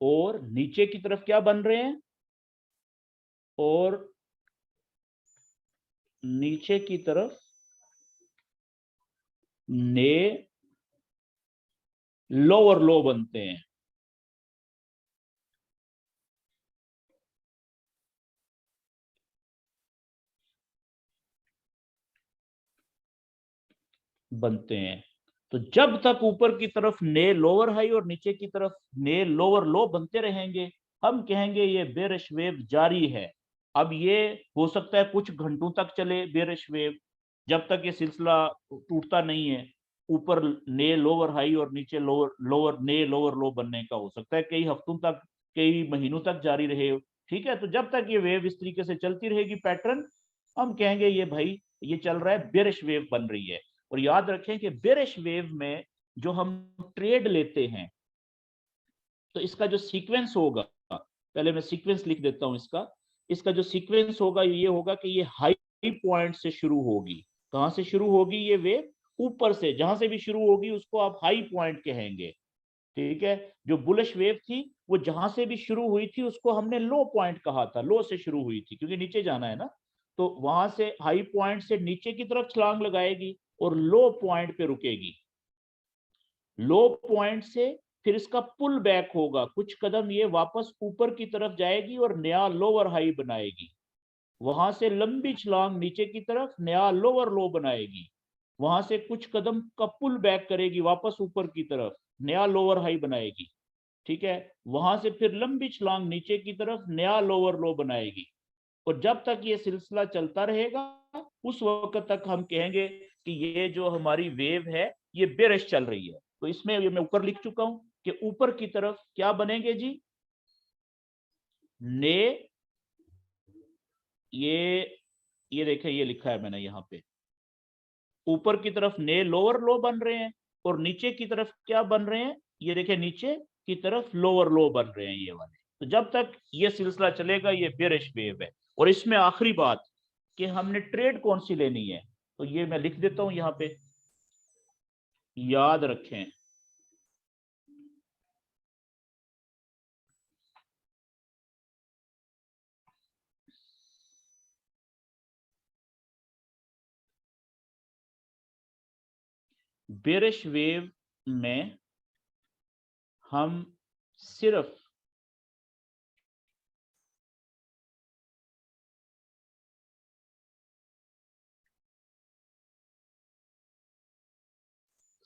और नीचे की तरफ क्या बन रहे हैं, और नीचे की तरफ ने लोअर लो बनते हैं। बनते हैं तो जब तक ऊपर की तरफ ने लोअर हाई और नीचे की तरफ ने लोअर लो बनते रहेंगे हम कहेंगे ये बेरिश वेव जारी है। अब ये हो सकता है कुछ घंटों तक चले बेरिश वेव, जब तक ये सिलसिला टूटता नहीं है, ऊपर ने लोअर हाई और नीचे लोअर लोअर ने लोअर लो बनने का हो सकता है कई हफ्तों तक, कई महीनों तक जारी रहे, ठीक है। तो जब तक ये वेव इस तरीके से चलती रहेगी पैटर्न, हम कहेंगे ये भाई ये चल रहा है, बेरिश वेव बन रही है। और याद रखें कि बेरिश वेव में जो हम ट्रेड लेते हैं तो इसका जो सीक्वेंस होगा, पहले मैं सीक्वेंस लिख देता हूं इसका, इसका जो सीक्वेंस होगा ये होगा कि ये हाई पॉइंट से शुरू होगी। कहां से शुरू होगी ये वेव, ऊपर से, जहां से भी शुरू होगी उसको आप हाई पॉइंट कहेंगे, ठीक है। जो बुलिश वेव थी वो जहां से भी शुरू हुई थी उसको हमने लो पॉइंट कहा था, लो से शुरू हुई थी क्योंकि नीचे जाना है ना, तो वहां से हाई पॉइंट से नीचे की तरफ छलांग लगाएगी और लो पॉइंट पे रुकेगी। लो पॉइंट से फिर इसका पुल बैक होगा, कुछ कदम ये वापस ऊपर की तरफ जाएगी और नया लोअर हाई बनाएगी, वहां से लंबी छलांग नीचे की तरफ नया लोअर लो बनाएगी, वहां से कुछ कदम का पुल बैक करेगी वापस ऊपर की तरफ, नया लोअर हाई बनाएगी, ठीक है। वहां से फिर लंबी छलांग नीचे की तरफ नया लोअर लो बनाएगी, और जब तक ये सिलसिला चलता रहेगा उस वक्त तक हम कहेंगे कि ये जो हमारी वेव है ये बेरिश चल रही है। तो इसमें ये मैं ऊपर लिख चुका हूं कि ऊपर की तरफ क्या बनेंगे जी, ने, ये देखें ये लिखा है मैंने यहाँ पे, ऊपर की तरफ ने लोअर लो बन रहे हैं, और नीचे की तरफ क्या बन रहे हैं, ये देखिए नीचे की तरफ लोअर लो बन रहे हैं ये वाले। तो जब तक ये सिलसिला चलेगा ये बेरिश वेव है। और इसमें आखिरी बात कि हमने ट्रेड कौन सी लेनी है, तो ये मैं लिख देता हूं यहां पे, याद रखें बेरिश वेव में हम सिर्फ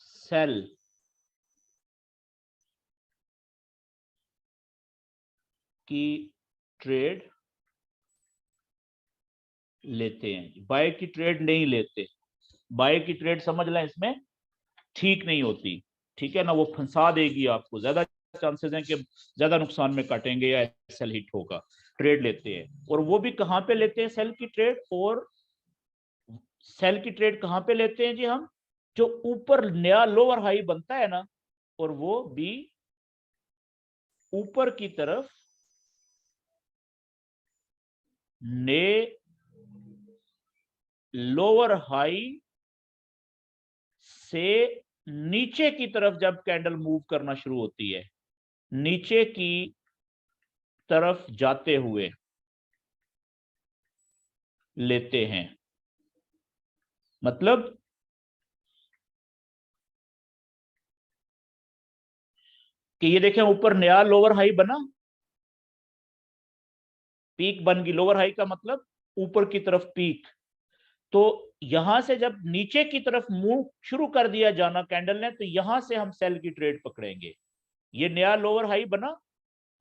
सेल की ट्रेड लेते हैं, बाय की ट्रेड नहीं लेते। बाय की ट्रेड समझ लें इसमें ठीक नहीं होती, ठीक है ना, वो फंसा देगी आपको, ज्यादा चांसेस हैं कि ज्यादा नुकसान में काटेंगे या सेल हिट होगा। ट्रेड लेते हैं, और वो भी कहां पे लेते हैं सेल की ट्रेड, और सेल की ट्रेड कहां पे लेते हैं जी हम, जो ऊपर नया लोअर हाई बनता है ना, और वो भी ऊपर की तरफ ने लोअर हाई से नीचे की तरफ जब कैंडल मूव करना शुरू होती है, नीचे की तरफ जाते हुए लेते हैं। मतलब कि ये देखें ऊपर नया लोअर हाई बना, पीक बन गई, लोअर हाई का मतलब ऊपर की तरफ पीक। तो यहां से जब नीचे की तरफ मूव शुरू कर दिया जाना कैंडल ने, तो यहां से हम सेल की ट्रेड पकड़ेंगे। ये नया लोअर हाई बना,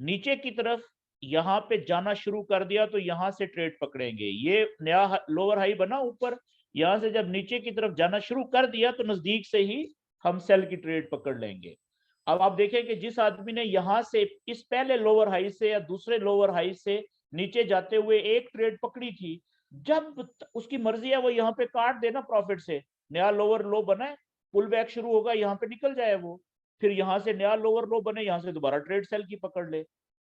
नीचे की तरफ यहां पे जाना शुरू कर दिया, तो यहां से ट्रेड पकड़ेंगे। ये नया लोअर हाई बना ऊपर, यहां से जब नीचे की तरफ जाना शुरू कर दिया, तो नजदीक से ही हम सेल की ट्रेड पकड़ लेंगे। अब आप देखें कि जिस आदमी ने यहां से इस पहले लोअर हाई से या दूसरे लोअर हाई से नीचे जाते हुए एक ट्रेड पकड़ी थी, जब उसकी मर्जी है वो यहाँ पे काट देना प्रॉफिट से, नया लोअर लो बना है, पुल बैक शुरू होगा, यहाँ पे निकल जाए वो, फिर यहां से नया लोअर लो बने, यहां से दोबारा ट्रेड सेल की पकड़ ले,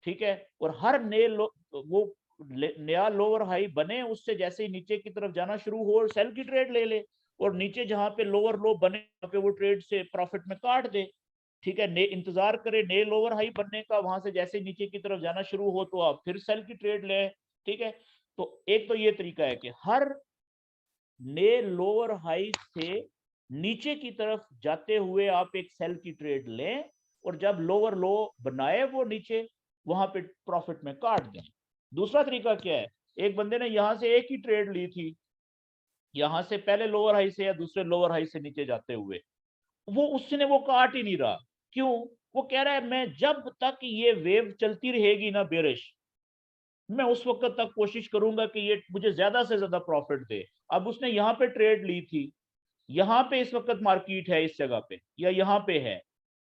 ठीक है। और हर नए वो नया लोअर हाई बने, उससे जैसे ही नीचे की तरफ जाना शुरू हो और सेल की ट्रेड ले ले, और नीचे जहां पे लोअर लो बने वहां पे वो ट्रेड से प्रॉफिट में काट दे, ठीक है। ने इंतजार करे नए लोअर हाई बनने का, वहां से जैसे नीचे की तरफ जाना शुरू हो तो आप फिर सेल की ट्रेड ले, ठीक है। तो एक तो ये तरीका है कि हर नए लोअर हाई से नीचे की तरफ जाते हुए आप एक सेल की ट्रेड लें, और जब लोअर लो बनाए वो नीचे, वहां पे प्रॉफिट में काट दें। दूसरा तरीका क्या है, एक बंदे ने यहां से एक ही ट्रेड ली थी, यहां से पहले लोअर हाई से या दूसरे लोअर हाई से नीचे जाते हुए, वो उसने वो काट ही नहीं रहा। क्यों? वो कह रहा है मैं जब तक ये वेव चलती रहेगी ना बेरिश, मैं उस वक्त तक कोशिश करूंगा कि ये मुझे ज्यादा से ज्यादा प्रॉफिट दे। अब उसने यहाँ पे ट्रेड ली थी, यहाँ पे इस वक्त मार्केट है इस जगह पे या यहाँ पे है,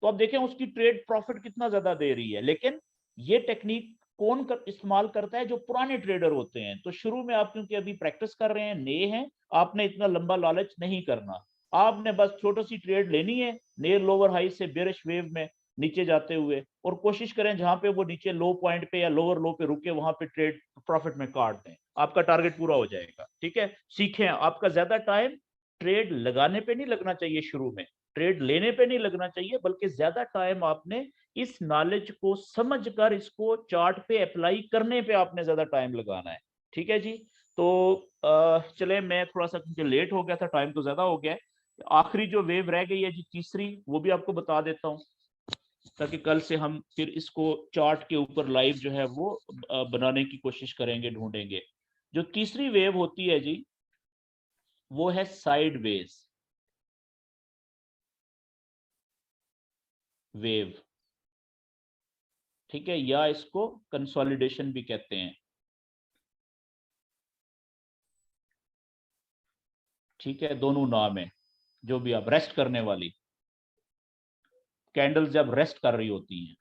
तो अब देखें उसकी ट्रेड प्रॉफिट कितना ज्यादा दे रही है। लेकिन ये टेक्निक कौन इस्तेमाल करता है? जो पुराने ट्रेडर होते हैं। तो शुरू में आप क्योंकि अभी प्रैक्टिस कर रहे हैं, नए हैं, आपने इतना लंबा लालच नहीं करना, आपने बस छोटी सी ट्रेड लेनी है नियर लोअर हाई से बेरिश वेव में नीचे जाते हुए, और कोशिश करें जहां पे वो नीचे लो पॉइंट पे या लोअर लो पे रुके वहां पे ट्रेड प्रॉफिट में काट दें, आपका टारगेट पूरा हो जाएगा, ठीक है। सीखें, आपका ज्यादा टाइम ट्रेड लगाने पे नहीं लगना चाहिए, शुरू में ट्रेड लेने पे नहीं लगना चाहिए, बल्कि ज्यादा टाइम आपने इस नॉलेज को समझकर इसको चार्ट पे अप्लाई करने पे आपने ज्यादा टाइम लगाना है, ठीक है जी। तो चले, मैं थोड़ा सा क्योंकि लेट हो गया था, टाइम तो ज्यादा हो गया है, आखिरी जो वेव रह गई है जी तीसरी, वो भी आपको बता देता हूँ, ताकि कल से हम फिर इसको चार्ट के ऊपर लाइव जो है वो बनाने की कोशिश करेंगे, ढूंढेंगे। जो तीसरी वेव होती है जी, वो है साइडवेज वेव, ठीक है, या इसको कंसोलिडेशन भी कहते हैं, ठीक है, दोनों नाम है। जो भी आप रेस्ट करने वाली कैंडल्स जब रेस्ट कर रही होती हैं,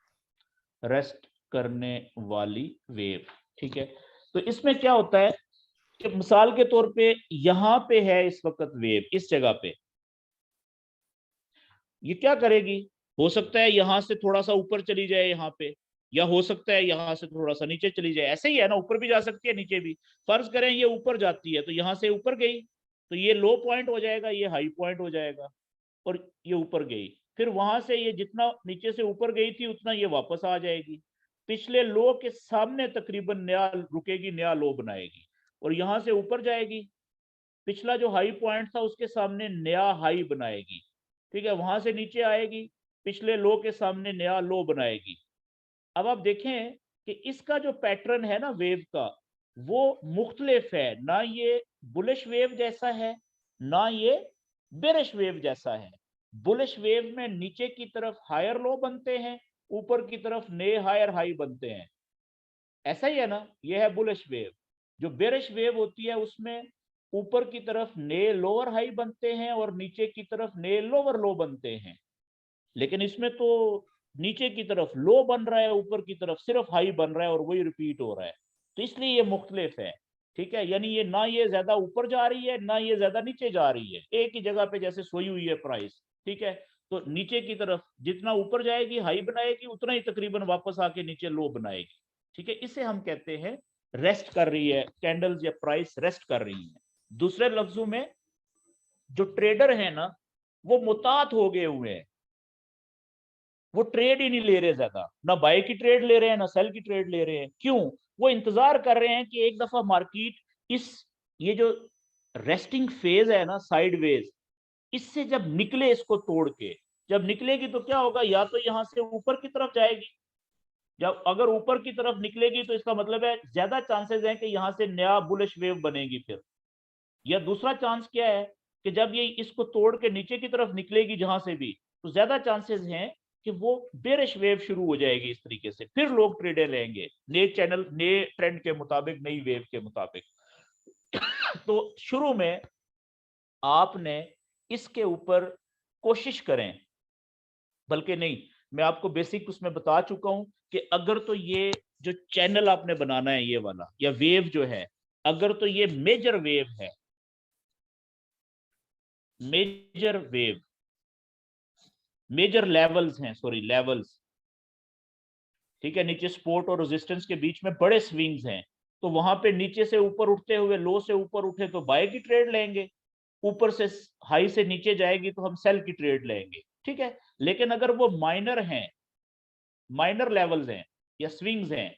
रेस्ट करने वाली वेव, ठीक है। तो इसमें क्या होता है कि मिसाल के तौर पे यहां पे है इस वक्त वेव इस जगह पे, ये क्या करेगी, हो सकता है यहां से थोड़ा सा ऊपर चली जाए यहाँ पे, या हो सकता है यहां से थोड़ा सा नीचे चली जाए, ऐसे ही है ना, ऊपर भी जा सकती है नीचे भी। फर्ज करें ये ऊपर जाती है तो यहाँ से ऊपर गई तो ये लो पॉइंट हो जाएगा, ये हाई पॉइंट हो जाएगा, और ये ऊपर गई, फिर वहां से ये जितना नीचे से ऊपर गई थी उतना ये वापस आ जाएगी, पिछले लो के सामने तकरीबन नया रुकेगी, नया लो बनाएगी, और यहां से ऊपर जाएगी, पिछला जो हाई पॉइंट था उसके सामने नया हाई बनाएगी, ठीक है, वहां से नीचे आएगी, पिछले लो के सामने नया लो बनाएगी। अब आप देखें कि इसका जो पैटर्न है ना वेव का, वो मुख्तलिफ है, ना ये बुलिश वेव जैसा है, ना ये बेरिश वेव जैसा है। बुलिश वेव में नीचे की तरफ हायर लो बनते हैं, ऊपर की तरफ नए हायर हाई बनते हैं, ऐसा ही है ना, ये है बुलिश वेव। जो बेरिश वेव होती है उसमें ऊपर की तरफ नए लोअर हाई बनते हैं और नीचे की तरफ नए लोअर लो बनते हैं, लेकिन इसमें तो नीचे की तरफ लो बन रहा है, ऊपर की तरफ सिर्फ हाई बन रहा है और वही रिपीट हो रहा है, तो इसलिए ये मुख्तलिफ है, ठीक है, यानी ये ना ये ज्यादा ऊपर जा रही है ना ये ज्यादा नीचे जा रही है, एक ही जगह पे जैसे सोई हुई है प्राइस, ठीक है। तो नीचे की तरफ जितना ऊपर जाएगी हाई बनाएगी, उतना ही तकरीबन वापस आके नीचे लो बनाएगी, ठीक है, इसे हम कहते हैं रेस्ट कर रही है कैंडल्स, या प्राइस रेस्ट कर रही है। दूसरे लफ्जों में जो ट्रेडर है ना वो मुतात हो गए हुए हैं, वो ट्रेड ही नहीं ले रहे ज्यादा, ना बाय की ट्रेड ले रहे हैं ना सेल की ट्रेड ले रहे हैं, क्यों, वो इंतजार कर रहे हैं कि एक दफा मार्केट इस ये जो रेस्टिंग फेज है ना साइडवेज, इससे जब निकले, इसको तोड़ के जब निकलेगी तो क्या होगा, या तो यहां से ऊपर की तरफ जाएगी, जब अगर ऊपर की तरफ निकलेगी तो इसका मतलब है ज्यादा चांसेस हैं कि यहां से नया बुलिश वेव बनेगी फिर, या दूसरा चांस क्या है कि जब ये इसको तोड़ के नीचे की तरफ निकलेगी जहां से भी, तो ज्यादा चांसेस हैं कि वो बेरिश वेव शुरू हो जाएगी, इस तरीके से फिर लोग ट्रेडर लेंगे नए चैनल नए ट्रेंड के मुताबिक, नई वेव के मुताबिक। तो शुरू में आपने इसके ऊपर कोशिश करें, बल्कि नहीं, मैं आपको बेसिक उसमें बता चुका हूं कि अगर तो ये जो चैनल आपने बनाना है ये वाला, या वेव जो है, अगर तो ये मेजर वेव है, मेजर वेव, मेजर लेवल्स हैं, सॉरी लेवल्स, ठीक है, नीचे सपोर्ट और रेजिस्टेंस के बीच में बड़े स्विंग्स हैं, तो वहां पे नीचे से ऊपर उठते हुए लो से ऊपर उठे तो बाय की ट्रेड लेंगे, ऊपर से हाई से नीचे जाएगी तो हम सेल की ट्रेड लेंगे, ठीक है। लेकिन अगर वो माइनर हैं, माइनर लेवल्स हैं या स्विंग्स हैं,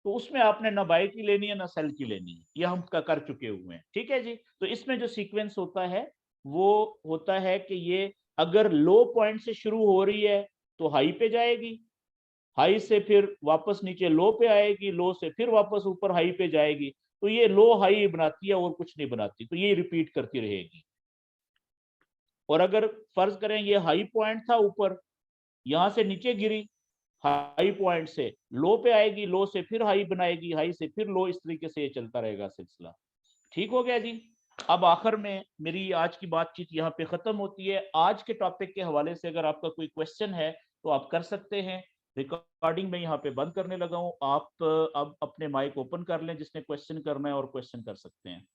तो उसमें आपने ना बाय की लेनी है ना सेल की लेनी है, ये हम कर चुके हुए हैं, ठीक है जी। तो इसमें जो सीक्वेंस होता है वो होता है कि ये अगर लो पॉइंट से शुरू हो रही है तो हाई पे जाएगी, हाई से फिर वापस नीचे लो पे आएगी, लो से फिर वापस ऊपर हाई पे जाएगी, तो ये लो हाई बनाती है और कुछ नहीं बनाती, तो ये रिपीट करती रहेगी। और अगर फर्ज करें ये हाई पॉइंट था ऊपर, यहां से नीचे गिरी, हाई पॉइंट से लो पे आएगी, लो से फिर हाई बनाएगी, हाई से फिर लो, इस तरीके से ये चलता रहेगा सिलसिला, ठीक हो गया जी। अब आखिर में मेरी आज की बातचीत यहाँ पे खत्म होती है। आज के टॉपिक के हवाले से अगर आपका कोई क्वेश्चन है तो आप कर सकते हैं। रिकॉर्डिंग में यहाँ पे बंद करने लगा हूँ, आप अब अपने माइक ओपन कर लें, जिसने क्वेश्चन करना है और क्वेश्चन कर सकते हैं।